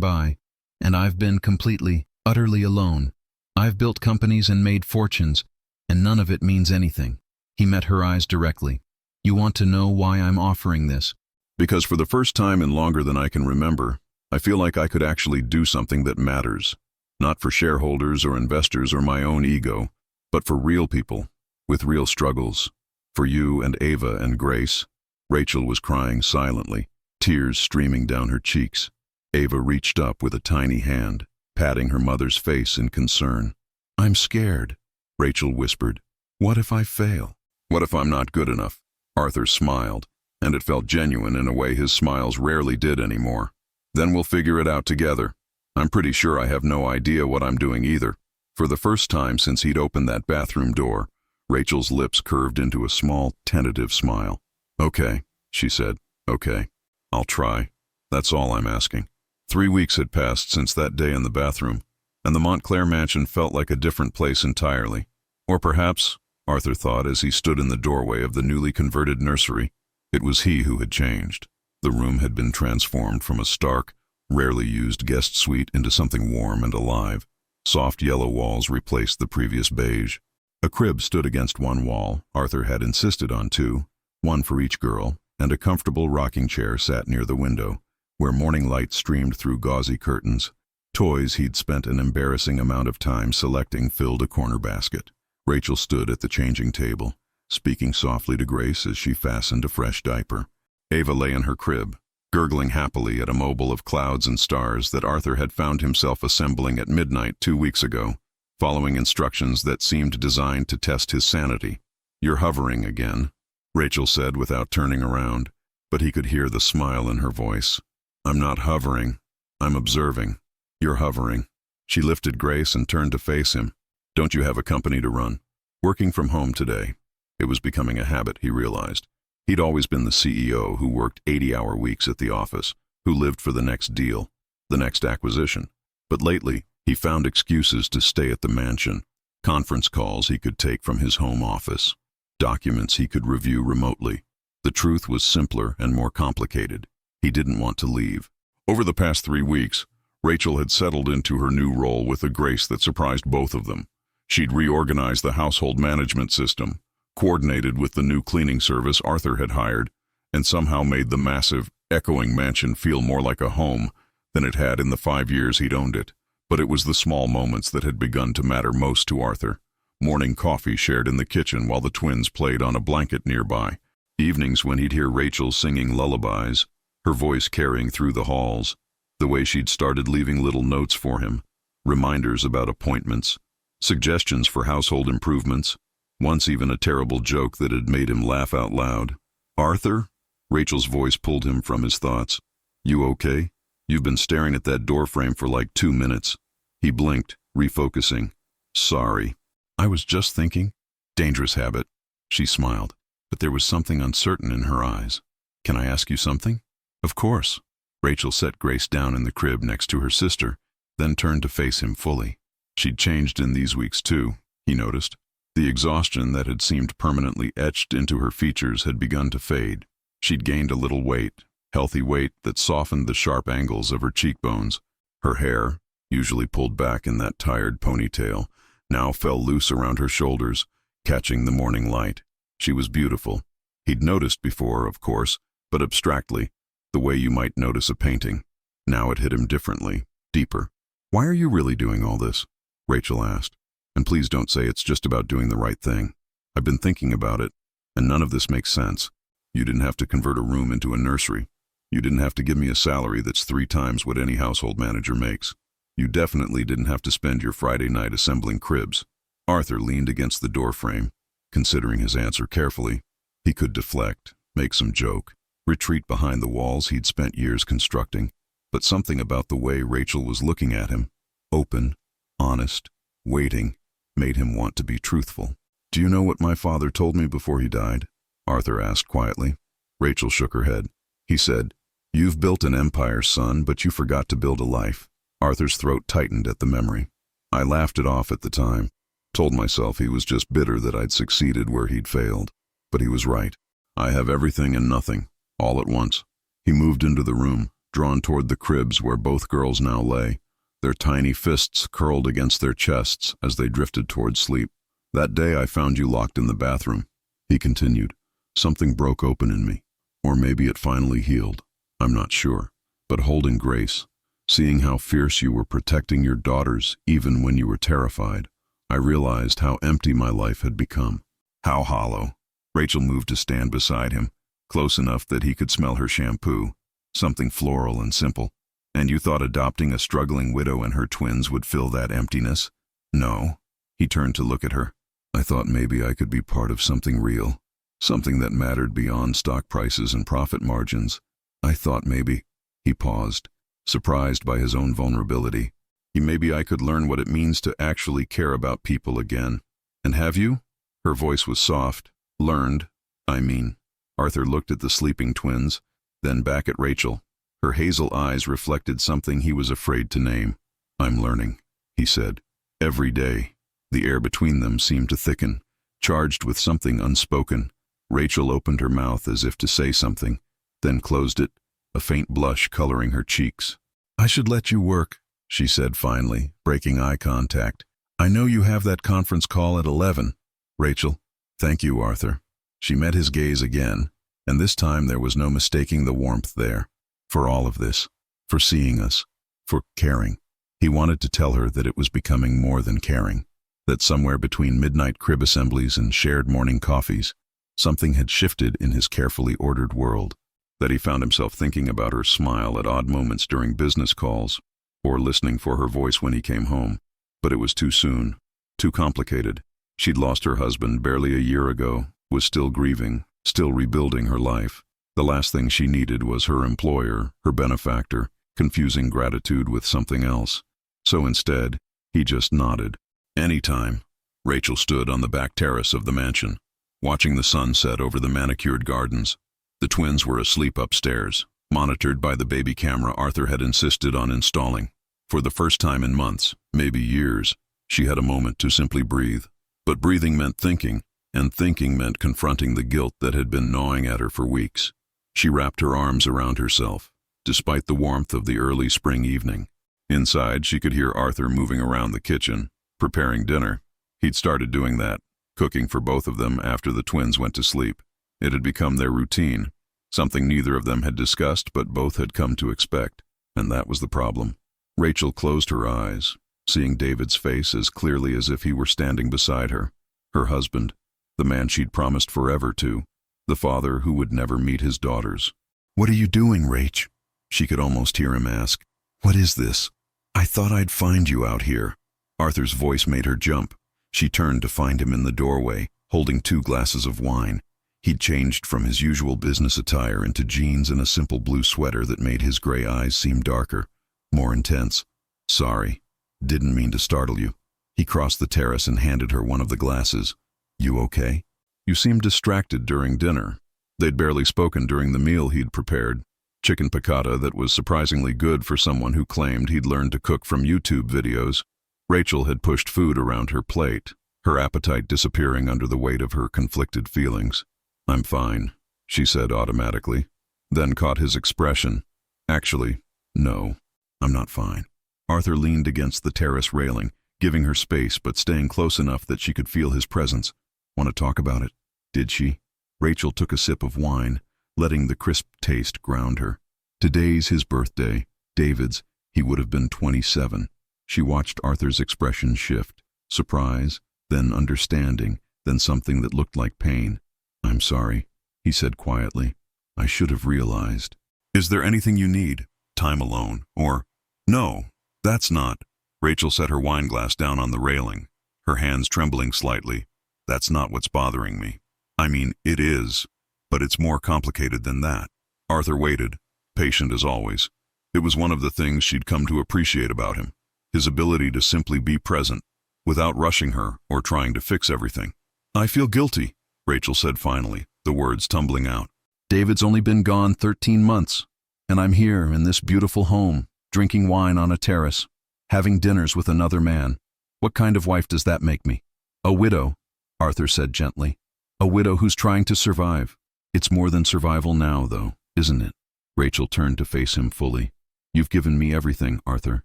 buy, and I've been completely, utterly alone. I've built companies and made fortunes, and none of it means anything. He met her eyes directly. You want to know why I'm offering this? Because for the first time in longer than I can remember, I feel like I could actually do something that matters. Not for shareholders or investors or my own ego, but for real people, with real struggles. For you and Ava and Grace. Rachel was crying silently, tears streaming down her cheeks. Ava reached up with a tiny hand, patting her mother's face in concern. I'm scared, Rachel whispered. What if I fail? What if I'm not good enough? Arthur smiled, and it felt genuine in a way his smiles rarely did anymore. Then we'll figure it out together. I'm pretty sure I have no idea what I'm doing either. For the first time since he'd opened that bathroom door, Rachel's lips curved into a small, tentative smile. Okay, she said. Okay, I'll try. That's all I'm asking. 3 weeks had passed since that day in the bathroom. and the Montclair mansion felt like a different place entirely. Or perhaps, Arthur thought as he stood in the doorway of the newly converted nursery, it was he who had changed. The room had been transformed from a stark, rarely used guest suite into something warm and alive. Soft yellow walls replaced the previous beige. A crib stood against one wall. Arthur had insisted on two, one for each girl, and a comfortable rocking chair sat near the window, where morning light streamed through gauzy curtains. Toys he'd spent an embarrassing amount of time selecting filled a corner basket. Rachel stood at the changing table, speaking softly to Grace as she fastened a fresh diaper. Ava lay in her crib, gurgling happily at a mobile of clouds and stars that Arthur had found himself assembling at midnight 2 weeks ago, following instructions that seemed designed to test his sanity. "You're hovering again," Rachel said without turning around, but he could hear the smile in her voice. "I'm not hovering. I'm observing. You're hovering." She lifted Grace and turned to face him. "Don't you have a company to run?" Working from home today. It was becoming a habit, he realized. He'd always been the CEO who worked 80-hour weeks at the office, who lived for the next deal, the next acquisition. But lately, he found excuses to stay at the mansion, conference calls he could take from his home office, documents he could review remotely. The truth was simpler and more complicated. He didn't want to leave. Over the past 3 weeks, Rachel had settled into her new role with a grace that surprised both of them. She'd reorganized the household management system, coordinated with the new cleaning service Arthur had hired, and somehow made the massive, echoing mansion feel more like a home than it had in the 5 years he'd owned it. But it was the small moments that had begun to matter most to Arthur. Morning coffee shared in the kitchen while the twins played on a blanket nearby. Evenings when he'd hear Rachel singing lullabies, her voice carrying through the halls. The way she'd started leaving little notes for him, reminders about appointments, suggestions for household improvements, once even a terrible joke that had made him laugh out loud. "Arthur?" Rachel's voice pulled him from his thoughts. "You okay? You've been staring at that doorframe for like 2 minutes. He blinked, refocusing. "Sorry. I was just thinking." "Dangerous habit." She smiled, but there was something uncertain in her eyes. "Can I ask you something?" "Of course." Rachel set Grace down in the crib next to her sister, then turned to face him fully. She'd changed in these weeks too, he noticed. The exhaustion that had seemed permanently etched into her features had begun to fade. She'd gained a little weight, healthy weight that softened the sharp angles of her cheekbones. Her hair, usually pulled back in that tired ponytail, now fell loose around her shoulders, catching the morning light. She was beautiful. He'd noticed before, of course, but abstractly, the way you might notice a painting. Now it hit him differently, deeper. "Why are you really doing all this?" Rachel asked. "And please don't say it's just about doing the right thing. I've been thinking about it, and none of this makes sense. You didn't have to convert a room into a nursery. You didn't have to give me a salary that's 3 times what any household manager makes. You definitely didn't have to spend your Friday night assembling cribs." Arthur leaned against the doorframe, considering his answer carefully. He could deflect, make some joke, retreat behind the walls he'd spent years constructing, but something about the way Rachel was looking at him, open, honest, waiting, made him want to be truthful. "Do you know what my father told me before he died?" Arthur asked quietly. Rachel shook her head. He said, "You've built an empire, son, but you forgot to build a life." Arthur's throat tightened at the memory. I laughed it off at the time, told myself he was just bitter that I'd succeeded where he'd failed. But he was right. I have everything and nothing, all at once. He moved into the room, drawn toward the cribs where both girls now lay, their tiny fists curled against their chests as they drifted toward sleep. "That day I found you locked in the bathroom," he continued. "Something broke open in me. Or maybe it finally healed. I'm not sure. But holding Grace, seeing how fierce you were protecting your daughters even when you were terrified, I realized how empty my life had become. How hollow." Rachel moved to stand beside him, close enough that he could smell her shampoo, something floral and simple. "And you thought adopting a struggling widow and her twins would fill that emptiness?" "No." He turned to look at her. "I thought maybe I could be part of something real, something that mattered beyond stock prices and profit margins. I thought maybe." He paused, surprised by his own vulnerability. "Maybe I could learn what it means to actually care about people again." "And have you?" Her voice was soft. "Learned, I mean." Arthur looked at the sleeping twins, then back at Rachel. Her hazel eyes reflected something he was afraid to name. "I'm learning." he said. Every day. The air between them seemed to thicken, charged with something unspoken. Rachel opened her mouth as if to say something, then closed it, a faint blush coloring her cheeks. I should let you work, she said finally, breaking eye contact. I know you have that conference call at 11. Rachel. Thank you, Arthur. She met his gaze again, and this time there was no mistaking the warmth there. For all of this. For seeing us. For caring. He wanted to tell her that it was becoming more than caring. That somewhere between midnight crib assemblies and shared morning coffees, something had shifted in his carefully ordered world. That he found himself thinking about her smile at odd moments during business calls, or listening for her voice when he came home. But it was too soon. Too complicated. She'd lost her husband barely a year ago, was still grieving, still rebuilding her life. The last thing she needed was her employer, her benefactor, confusing gratitude with something else. So instead, he just nodded. Anytime. Rachel stood on the back terrace of the mansion, watching the sun set over the manicured gardens. The twins were asleep upstairs, monitored by the baby camera Arthur had insisted on installing. For the first time in months, maybe years, she had a moment to simply breathe. But breathing meant thinking, and thinking meant confronting the guilt that had been gnawing at her for weeks. She wrapped her arms around herself, despite the warmth of the early spring evening. Inside, she could hear Arthur moving around the kitchen, preparing dinner. He'd started doing that, cooking for both of them after the twins went to sleep. It had become their routine, something neither of them had discussed but both had come to expect, and that was the problem. Rachel closed her eyes, seeing David's face as clearly as if he were standing beside her. Her husband, the man she'd promised forever to, the father who would never meet his daughters. What are you doing, Rach? She could almost hear him ask. What is this? I thought I'd find you out here. Arthur's voice made her jump. She turned to find him in the doorway, holding 2 glasses of wine. He'd changed from his usual business attire into jeans and a simple blue sweater that made his gray eyes seem darker, more intense. Sorry. Didn't mean to startle you. He crossed the terrace and handed her one of the glasses. You okay? You seemed distracted during dinner. They'd barely spoken during the meal he'd prepared. Chicken piccata that was surprisingly good for someone who claimed he'd learned to cook from YouTube videos. Rachel had pushed food around her plate, her appetite disappearing under the weight of her conflicted feelings. I'm fine, she said automatically, then caught his expression. Actually, no, I'm not fine. Arthur leaned against the terrace railing, giving her space but staying close enough that she could feel his presence. Want to talk about it? Did she? Rachel took a sip of wine, letting the crisp taste ground her. Today's his birthday. David's. He would have been 27. She watched Arthur's expression shift. Surprise, then understanding, then something that looked like pain. I'm sorry, he said quietly. I should have realized. Is there anything you need? Time alone, or... No, that's not. Rachel set her wine glass down on the railing, her hands trembling slightly. That's not what's bothering me. I mean, it is, but it's more complicated than that. Arthur waited, patient as always. It was one of the things she'd come to appreciate about him, his ability to simply be present, without rushing her or trying to fix everything. I feel guilty, Rachel said finally, the words tumbling out. David's only been gone 13 months, and I'm here in this beautiful home, drinking wine on a terrace, having dinners with another man. What kind of wife does that make me? A widow, Arthur said gently. A widow who's trying to survive. It's more than survival now, though, isn't it? Rachel turned to face him fully. You've given me everything, Arthur.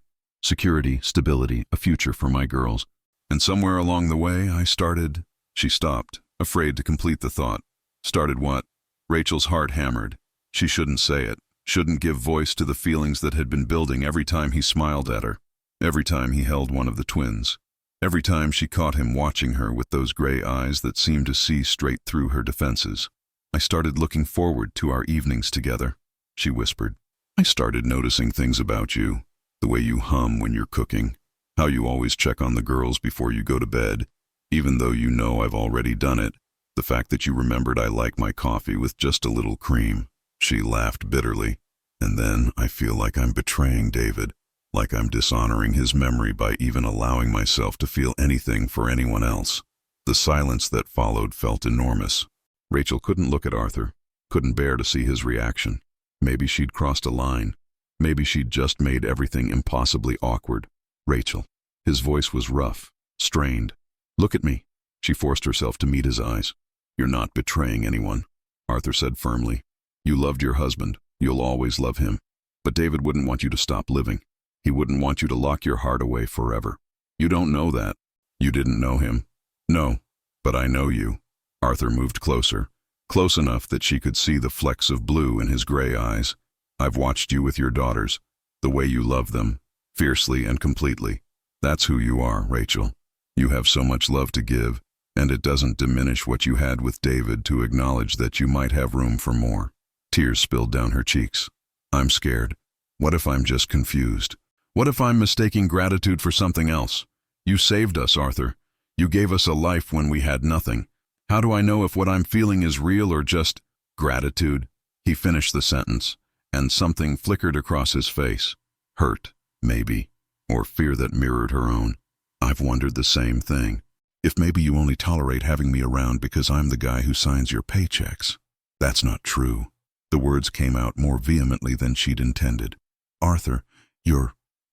Security, stability, a future for my girls. And somewhere along the way, I started... She stopped, afraid to complete the thought. Started what? Rachel's heart hammered. She shouldn't say it, shouldn't give voice to the feelings that had been building every time he smiled at her, every time he held one of the twins, every time she caught him watching her with those gray eyes that seemed to see straight through her defenses. I started looking forward to our evenings together, she whispered. I started noticing things about you, the way you hum when you're cooking, how you always check on the girls before you go to bed, even though you know I've already done it, the fact that you remembered I like my coffee with just a little cream. She laughed bitterly. And then I feel like I'm betraying David, like I'm dishonoring his memory by even allowing myself to feel anything for anyone else. The silence that followed felt enormous. Rachel couldn't look at Arthur, couldn't bear to see his reaction. Maybe she'd crossed a line. Maybe she'd just made everything impossibly awkward. Rachel. His voice was rough, strained. "Look at me." She forced herself to meet his eyes. "You're not betraying anyone," Arthur said firmly. "You loved your husband. You'll always love him. But David wouldn't want you to stop living. He wouldn't want you to lock your heart away forever. You don't know that. You didn't know him." "No, but I know you." Arthur moved closer, close enough that she could see the flecks of blue in his gray eyes. "I've watched you with your daughters, the way you love them, fiercely and completely. That's who you are, Rachel. You have so much love to give, and it doesn't diminish what you had with David to acknowledge that you might have room for more." Tears spilled down her cheeks. "I'm scared. What if I'm just confused? What if I'm mistaking gratitude for something else? You saved us, Arthur. You gave us a life when we had nothing. How do I know if what I'm feeling is real or just gratitude?" He finished the sentence, and something flickered across his face. Hurt, maybe, or fear that mirrored her own. "I've wondered the same thing. If maybe you only tolerate having me around because I'm the guy who signs your paychecks." "That's not true." The words came out more vehemently than she'd intended. "Arthur,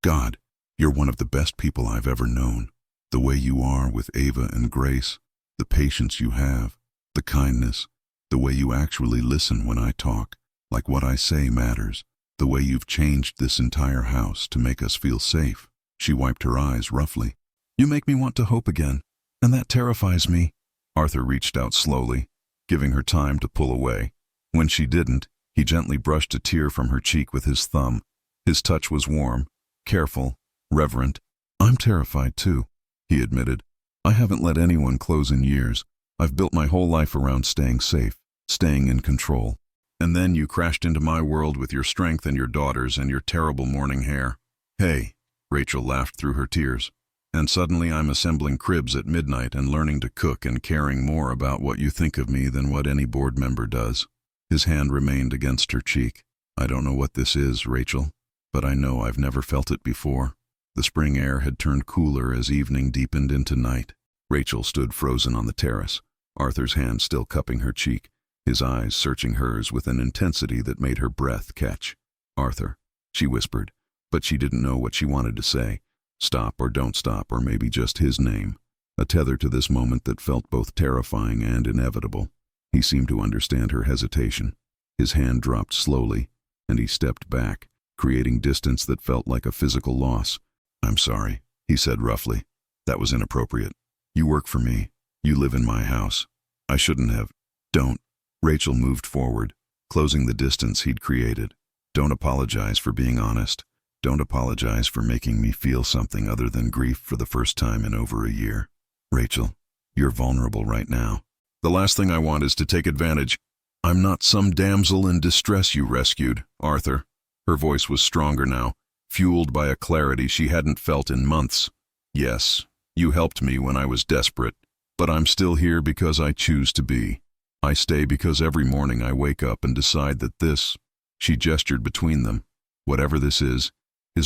God, you're one of the best people I've ever known. The way you are with Ava and Grace, the patience you have, the kindness, the way you actually listen when I talk, like what I say matters, the way you've changed this entire house to make us feel safe." She wiped her eyes roughly. "You make me want to hope again, and that terrifies me." Arthur reached out slowly, giving her time to pull away. When she didn't, he gently brushed a tear from her cheek with his thumb. His touch was warm, careful, reverent. "I'm terrified too," he admitted. "I haven't let anyone close in years. I've built my whole life around staying safe, staying in control. And then you crashed into my world with your strength and your daughters and your terrible morning hair." "Hey," Rachel laughed through her tears. "And suddenly I'm assembling cribs at midnight and learning to cook and caring more about what you think of me than what any board member does." His hand remained against her cheek. "I don't know what this is, Rachel, but I know I've never felt it before." The spring air had turned cooler as evening deepened into night. Rachel stood frozen on the terrace, Arthur's hand still cupping her cheek, his eyes searching hers with an intensity that made her breath catch. "Arthur," she whispered, but she didn't know what she wanted to say. Stop or don't stop, or maybe just his name. A tether to this moment that felt both terrifying and inevitable. He seemed to understand her hesitation. His hand dropped slowly, and he stepped back, creating distance that felt like a physical loss. "I'm sorry," he said roughly. "That was inappropriate. You work for me. You live in my house. I shouldn't have." "Don't." Rachel moved forward, closing the distance he'd created. "Don't apologize for being honest. Don't apologize for making me feel something other than grief for the first time in over a year. Rachel, you're vulnerable right now. The last thing I want is to take advantage. I'm not some damsel in distress you rescued, Arthur." Her voice was stronger now, fueled by a clarity she hadn't felt in months. "Yes, you helped me when I was desperate, but I'm still here because I choose to be. I stay because every morning I wake up and decide that this," she gestured between them, "whatever this is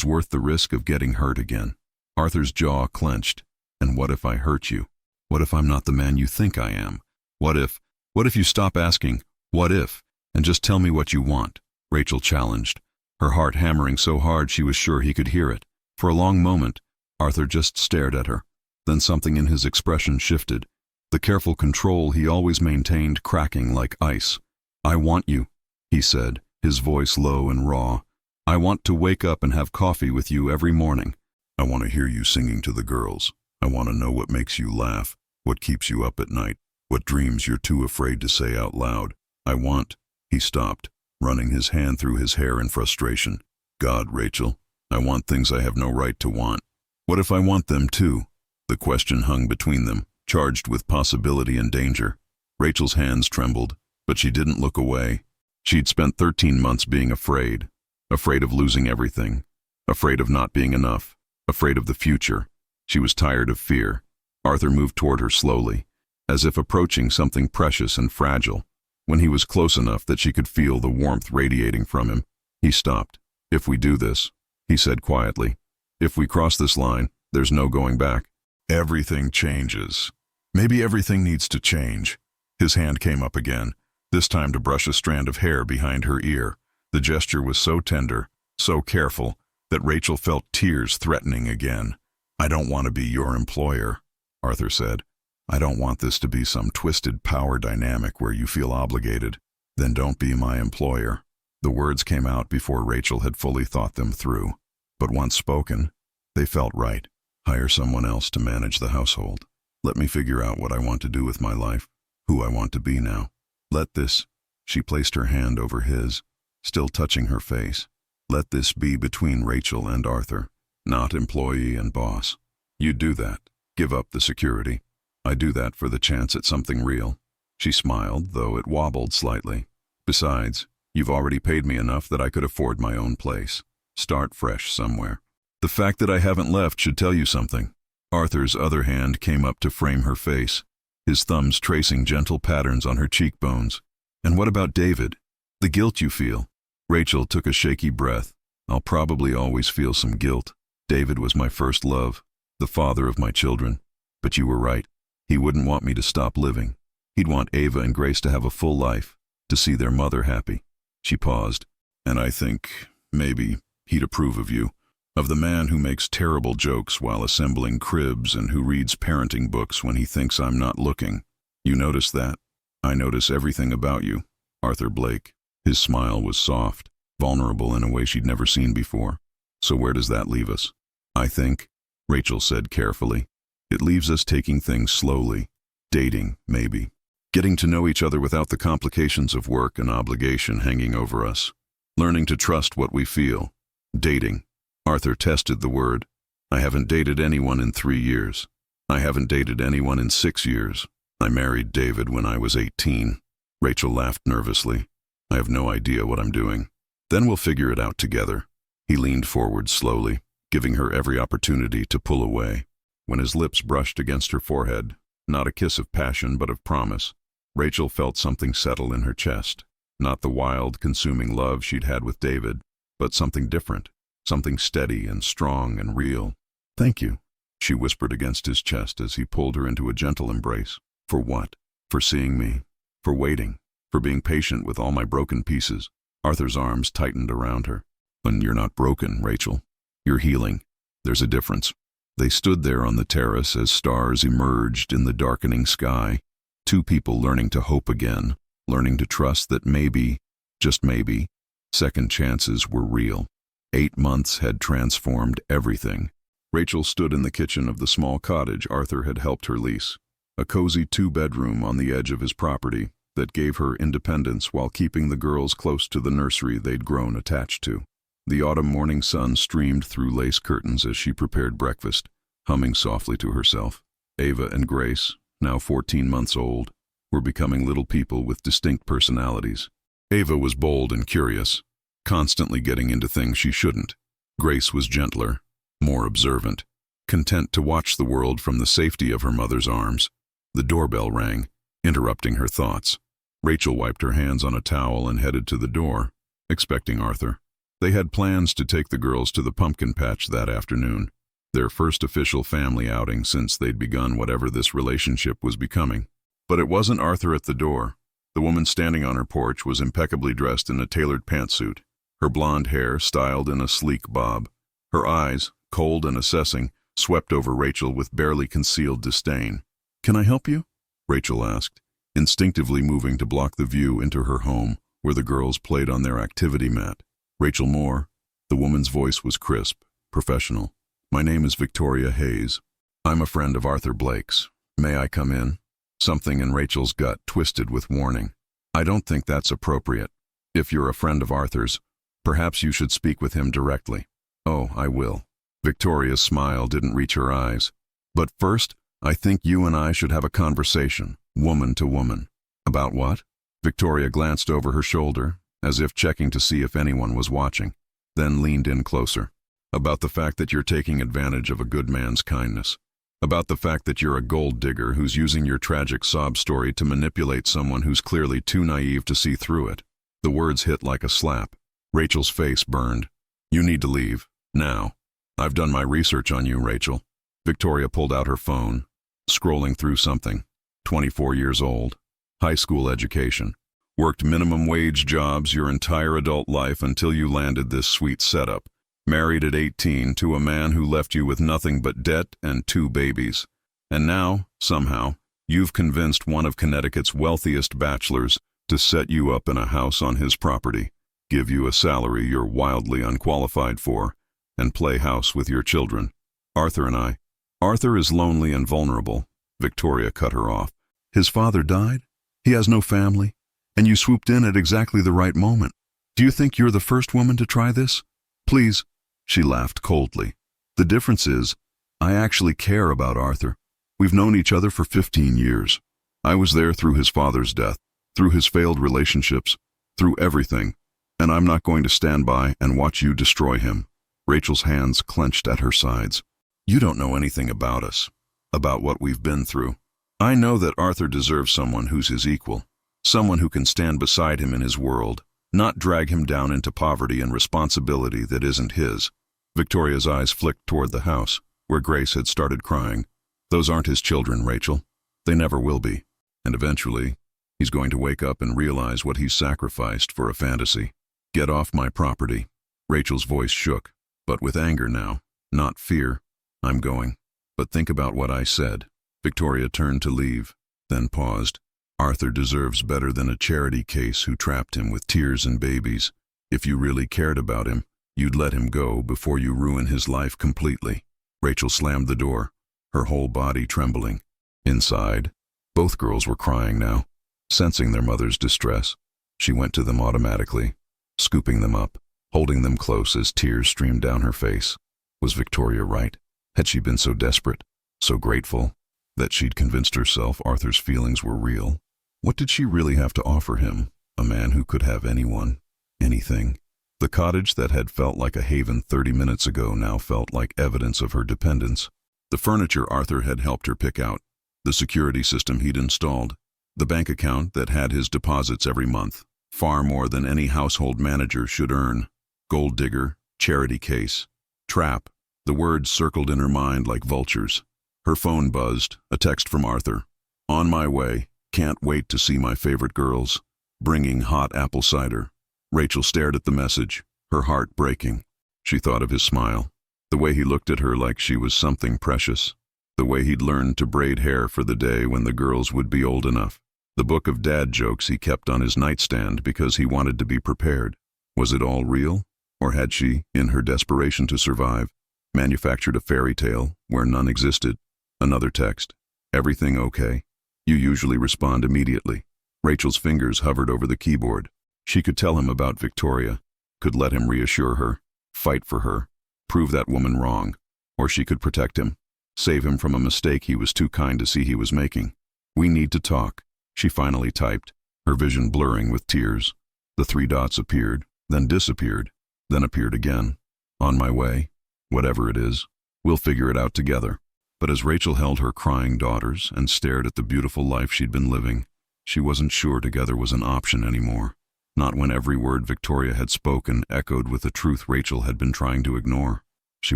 worth the risk of getting hurt again." Arthur's jaw clenched. "And what if I hurt you? What if I'm not the man you think I am? What if you stop asking, 'What if?' and just tell me what you want?" Rachel challenged, her heart hammering so hard she was sure he could hear it. For a long moment, Arthur just stared at her. Then something in his expression shifted, the careful control he always maintained cracking like ice. "I want you," he said, his voice low and raw. "I want to wake up and have coffee with you every morning. I want to hear you singing to the girls. I want to know what makes you laugh, what keeps you up at night, what dreams you're too afraid to say out loud. I want—" He stopped, running his hand through his hair in frustration. "God, Rachel, I want things I have no right to want. What if I want them too?" The question hung between them, charged with possibility and danger. Rachel's hands trembled, but she didn't look away. She'd spent 13 months being afraid of losing everything, afraid of not being enough, afraid of the future. She was tired of fear. Arthur moved toward her slowly, as if approaching something precious and fragile. When he was close enough that she could feel the warmth radiating from him, he stopped. "If we do this," he said quietly, "if we cross this line, there's no going back. Everything changes. Maybe everything needs to change." His hand came up again, this time to brush a strand of hair behind her ear. The gesture was so tender, so careful, that Rachel felt tears threatening again. I don't want to be your employer, Arthur said. I don't want this to be some twisted power dynamic where you feel obligated. Then don't be my employer. The words came out before Rachel had fully thought them through. But once spoken, they felt right. Hire someone else to manage the household. Let me figure out what I want to do with my life, who I want to be now. Let this, she placed her hand over his, still touching her face. Let this be between Rachel and Arthur, not employee and boss. You do that. Give up the security. I do that for the chance at something real. She smiled, though it wobbled slightly. Besides, you've already paid me enough that I could afford my own place. Start fresh somewhere. The fact that I haven't left should tell you something. Arthur's other hand came up to frame her face, his thumbs tracing gentle patterns on her cheekbones. And what about David? The guilt you feel? Rachel took a shaky breath. I'll probably always feel some guilt. David was my first love, the father of my children. But you were right. He wouldn't want me to stop living. He'd want Ava and Grace to have a full life, to see their mother happy. She paused. And I think, maybe, he'd approve of you. Of the man who makes terrible jokes while assembling cribs and who reads parenting books when he thinks I'm not looking. You notice that? I notice everything about you. Arthur Blake. His smile was soft, vulnerable in a way she'd never seen before. So where does that leave us? I think, Rachel said carefully, it leaves us taking things slowly. Dating, maybe. Getting to know each other without the complications of work and obligation hanging over us. Learning to trust what we feel. Dating. Arthur tested the word. I haven't dated anyone in 3 years. I haven't dated anyone in 6 years. I married David when I was 18. Rachel laughed nervously. I have no idea what I'm doing. Then we'll figure it out together. He leaned forward slowly, giving her every opportunity to pull away. When his lips brushed against her forehead, not a kiss of passion but of promise, Rachel felt something settle in her chest. Not the wild, consuming love she'd had with David, but something different. Something steady and strong and real. Thank you, she whispered against his chest as he pulled her into a gentle embrace. For what? For seeing me. For waiting. For being patient with all my broken pieces. Arthur's arms tightened around her. And you're not broken, Rachel. You're healing. There's a difference. They stood there on the terrace as stars emerged in the darkening sky. Two people learning to hope again, learning to trust that maybe, just maybe, second chances were real. 8 months had transformed everything. Rachel stood in the kitchen of the small cottage Arthur had helped her lease, a cozy 2-bedroom on the edge of his property that gave her independence while keeping the girls close to the nursery they'd grown attached to. The autumn morning sun streamed through lace curtains as she prepared breakfast, humming softly to herself. Ava and Grace, now 14 months old, were becoming little people with distinct personalities. Ava was bold and curious, constantly getting into things she shouldn't. Grace was gentler, more observant, content to watch the world from the safety of her mother's arms. The doorbell rang, interrupting her thoughts. Rachel wiped her hands on a towel and headed to the door, expecting Arthur. They had plans to take the girls to the pumpkin patch that afternoon, their first official family outing since they'd begun whatever this relationship was becoming. But it wasn't Arthur at the door. The woman standing on her porch was impeccably dressed in a tailored pantsuit, her blonde hair styled in a sleek bob. Her eyes, cold and assessing, swept over Rachel with barely concealed disdain. "Can I help you?" Rachel asked, instinctively moving to block the view into her home, where the girls played on their activity mat. "Rachel Moore." The woman's voice was crisp, professional. "My name is Victoria Hayes. I'm a friend of Arthur Blake's. May I come in?" Something in Rachel's gut twisted with warning. "I don't think that's appropriate. If you're a friend of Arthur's, perhaps you should speak with him directly." "Oh, I will." Victoria's smile didn't reach her eyes. "But first, I think you and I should have a conversation, woman to woman." "About what?" Victoria glanced over her shoulder, as if checking to see if anyone was watching, then leaned in closer. "About the fact that you're taking advantage of a good man's kindness. About the fact that you're a gold digger who's using your tragic sob story to manipulate someone who's clearly too naive to see through it." The words hit like a slap. Rachel's face burned. "You need to leave. Now. I've done my research on you, Rachel." Victoria pulled out her phone, scrolling through something. 24 years old. High school education. Worked minimum wage jobs your entire adult life until you landed this sweet setup. Married at 18 to a man who left you with nothing but debt and 2 babies. And now, somehow, you've convinced one of Connecticut's wealthiest bachelors to set you up in a house on his property, give you a salary you're wildly unqualified for, and play house with your children. Arthur is lonely and vulnerable. Victoria cut her off. His father died? He has no family? And you swooped in at exactly the right moment. Do you think you're the first woman to try this? Please. She laughed coldly. The difference is, I actually care about Arthur. We've known each other for 15 years. I was there through his father's death, through his failed relationships, through everything. And I'm not going to stand by and watch you destroy him. Rachel's hands clenched at her sides. You don't know anything about us, about what we've been through. I know that Arthur deserves someone who's his equal, someone who can stand beside him in his world, not drag him down into poverty and responsibility that isn't his. Victoria's eyes flicked toward the house, where Grace had started crying. Those aren't his children, Rachel. They never will be. And eventually, he's going to wake up and realize what he's sacrificed for a fantasy. Get off my property. Rachel's voice shook, but with anger now, not fear. I'm going. But think about what I said. Victoria turned to leave, then paused. Arthur deserves better than a charity case who trapped him with tears and babies. If you really cared about him, you'd let him go before you ruin his life completely. Rachel slammed the door, her whole body trembling. Inside, both girls were crying now. Sensing their mother's distress, she went to them automatically, scooping them up, holding them close as tears streamed down her face. Was Victoria right? Had she been so desperate, so grateful, that she'd convinced herself Arthur's feelings were real? What did she really have to offer him, a man who could have anyone, anything? The cottage that had felt like a haven 30 minutes ago now felt like evidence of her dependence. The furniture Arthur had helped her pick out, the security system he'd installed, the bank account that had his deposits every month, far more than any household manager should earn. Gold digger, charity case, trap. The words circled in her mind like vultures. Her phone buzzed, a text from Arthur. On my way, can't wait to see my favorite girls. Bringing hot apple cider. Rachel stared at the message, her heart breaking. She thought of his smile, the way he looked at her like she was something precious, the way he'd learned to braid hair for the day when the girls would be old enough, the book of dad jokes he kept on his nightstand because he wanted to be prepared. Was it all real? Or had she, in her desperation to survive, manufactured a fairy tale where none existed? Another text. Everything okay? You usually respond immediately. Rachel's fingers hovered over the keyboard. She could tell him about Victoria, could let him reassure her, fight for her, prove that woman wrong. Or she could protect him, save him from a mistake he was too kind to see he was making. We need to talk, she finally typed, her vision blurring with tears. The 3 dots appeared, then disappeared, then appeared again. On my way. Whatever it is, we'll figure it out together. But as Rachel held her crying daughters and stared at the beautiful life she'd been living, she wasn't sure together was an option anymore. Not when every word Victoria had spoken echoed with a truth Rachel had been trying to ignore. She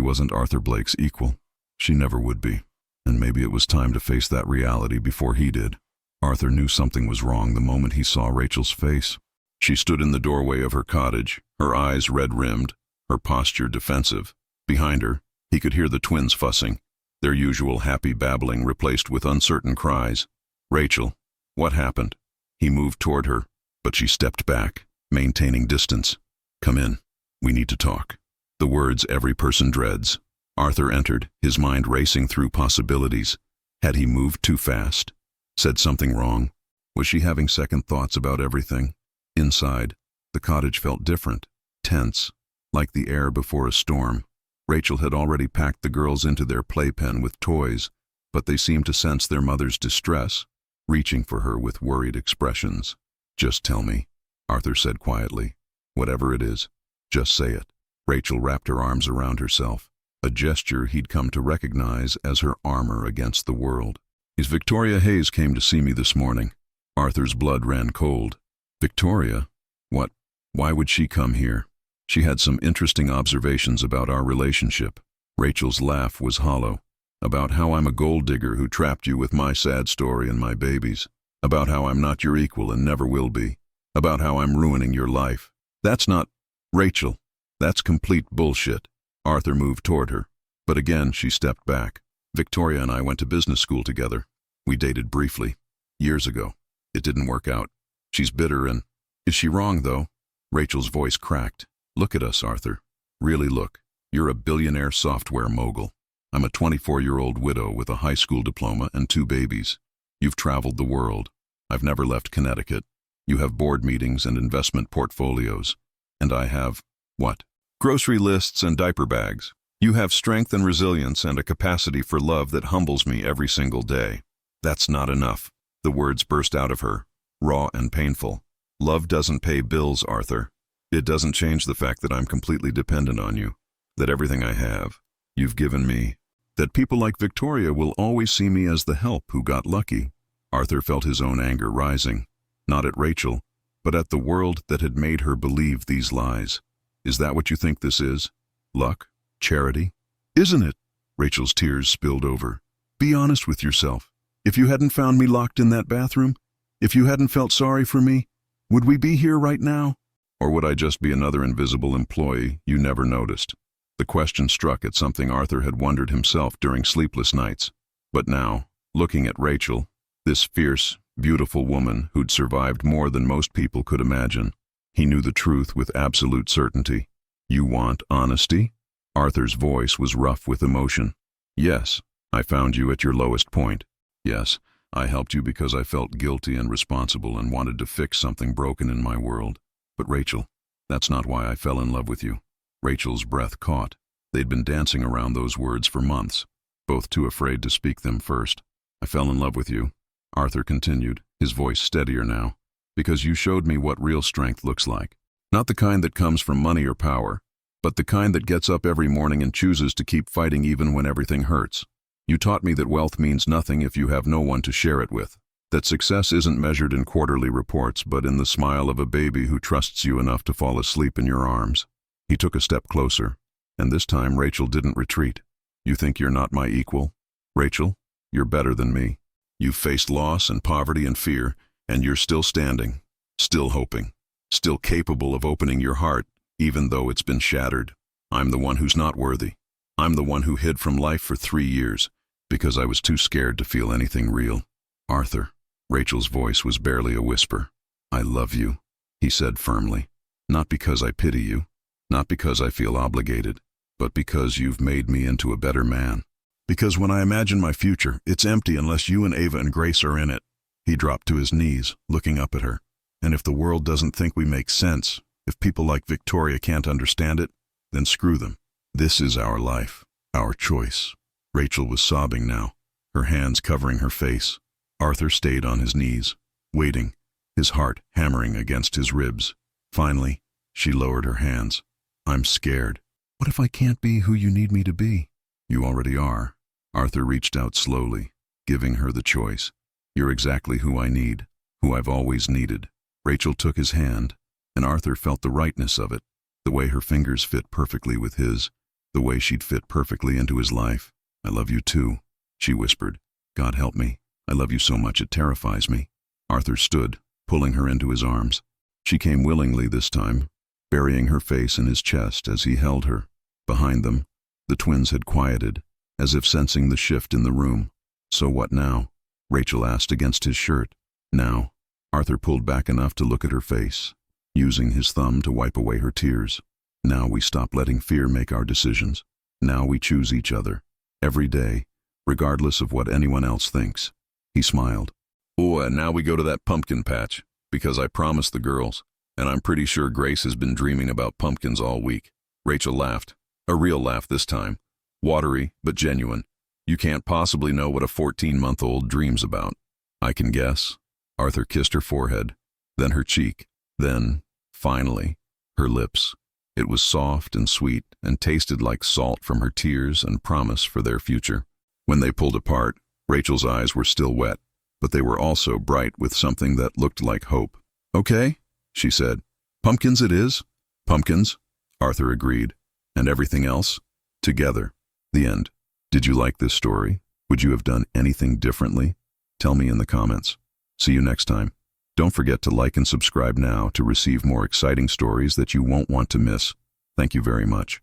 wasn't Arthur Blake's equal. She never would be. And maybe it was time to face that reality before he did. Arthur knew something was wrong the moment he saw Rachel's face. She stood in the doorway of her cottage, her eyes red-rimmed, her posture defensive. Behind her, he could hear the twins fussing, their usual happy babbling replaced with uncertain cries. Rachel, what happened? He moved toward her, but she stepped back, maintaining distance. Come in. We need to talk. The words every person dreads. Arthur entered, his mind racing through possibilities. Had he moved too fast? Said something wrong? Was she having second thoughts about everything? Inside, the cottage felt different, tense, like the air before a storm. Rachel had already packed the girls into their playpen with toys, but they seemed to sense their mother's distress, reaching for her with worried expressions. Just tell me, Arthur said quietly. Whatever it is, just say it. Rachel wrapped her arms around herself, a gesture he'd come to recognize as her armor against the world. Victoria Hayes came to see me this morning. Arthur's blood ran cold. Victoria? What? Why would she come here? She had some interesting observations about our relationship. Rachel's laugh was hollow. About how I'm a gold digger who trapped you with my sad story and my babies. About how I'm not your equal and never will be. About how I'm ruining your life. That's not... Rachel, that's complete bullshit. Arthur moved toward her, but again she stepped back. Victoria and I went to business school together. We dated briefly, years ago. It didn't work out. She's bitter and... Is she wrong, though? Rachel's voice cracked. Look at us, Arthur. Really look. You're a billionaire software mogul. I'm a 24-year-old widow with a high school diploma and 2 babies. You've traveled the world. I've never left Connecticut. You have board meetings and investment portfolios. And I have, what? Grocery lists and diaper bags. You have strength and resilience and a capacity for love that humbles me every single day. That's not enough. The words burst out of her, raw and painful. Love doesn't pay bills, Arthur. It doesn't change the fact that I'm completely dependent on you, that everything I have, you've given me, that people like Victoria will always see me as the help who got lucky. Arthur felt his own anger rising, not at Rachel, but at the world that had made her believe these lies. Is that what you think this is? Luck? Charity? Isn't it? Rachel's tears spilled over. Be honest with yourself. If you hadn't found me locked in that bathroom, if you hadn't felt sorry for me, would we be here right now? Or would I just be another invisible employee you never noticed? The question struck at something Arthur had wondered himself during sleepless nights. But now, looking at Rachel, this fierce, beautiful woman who'd survived more than most people could imagine, he knew the truth with absolute certainty. You want honesty? Arthur's voice was rough with emotion. Yes, I found you at your lowest point. Yes, I helped you because I felt guilty and responsible and wanted to fix something broken in my world. But Rachel, that's not why I fell in love with you. Rachel's breath caught. They'd been dancing around those words for months, both too afraid to speak them first. I fell in love with you, Arthur continued, his voice steadier now, because you showed me what real strength looks like. Not the kind that comes from money or power, but the kind that gets up every morning and chooses to keep fighting even when everything hurts. You taught me that wealth means nothing if you have no one to share it with, that success isn't measured in quarterly reports but in the smile of a baby who trusts you enough to fall asleep in your arms. He took a step closer, and this time Rachel didn't retreat. You think you're not my equal? Rachel, you're better than me. You've faced loss and poverty and fear, and you're still standing, still hoping, still capable of opening your heart, even though it's been shattered. I'm the one who's not worthy. I'm the one who hid from life for 3 years, because I was too scared to feel anything real. Arthur, Rachel's voice was barely a whisper. I love you, he said firmly. Not because I pity you, not because I feel obligated, but because you've made me into a better man. Because when I imagine my future, it's empty unless you and Ava and Grace are in it. He dropped to his knees, looking up at her. And if the world doesn't think we make sense, if people like Victoria can't understand it, then screw them. This is our life, our choice. Rachel was sobbing now, her hands covering her face. Arthur stayed on his knees, waiting, his heart hammering against his ribs. Finally, she lowered her hands. I'm scared. What if I can't be who you need me to be? You already are. Arthur reached out slowly, giving her the choice. You're exactly who I need, who I've always needed. Rachel took his hand, and Arthur felt the rightness of it, the way her fingers fit perfectly with his, the way she'd fit perfectly into his life. I love you too, she whispered. God help me. I love you so much it terrifies me. Arthur stood, pulling her into his arms. She came willingly this time, burying her face in his chest as he held her. Behind them, the twins had quieted, as if sensing the shift in the room. So what now? Rachel asked against his shirt. Now, Arthur pulled back enough to look at her face, using his thumb to wipe away her tears. Now we stop letting fear make our decisions. Now we choose each other, every day, regardless of what anyone else thinks. He smiled. Oh, and now we go to that pumpkin patch, because I promised the girls, and I'm pretty sure Grace has been dreaming about pumpkins all week. Rachel laughed, a real laugh this time, watery but genuine. You can't possibly know what a 14-month-old dreams about. I can guess. Arthur kissed her forehead, then her cheek, then, finally, her lips. It was soft and sweet and tasted like salt from her tears and promise for their future. When they pulled apart, Rachel's eyes were still wet, but they were also bright with something that looked like hope. Okay, she said. Pumpkins it is. Pumpkins, Arthur agreed. And everything else? Together. The end. Did you like this story? Would you have done anything differently? Tell me in the comments. See you next time. Don't forget to like and subscribe now to receive more exciting stories that you won't want to miss. Thank you very much.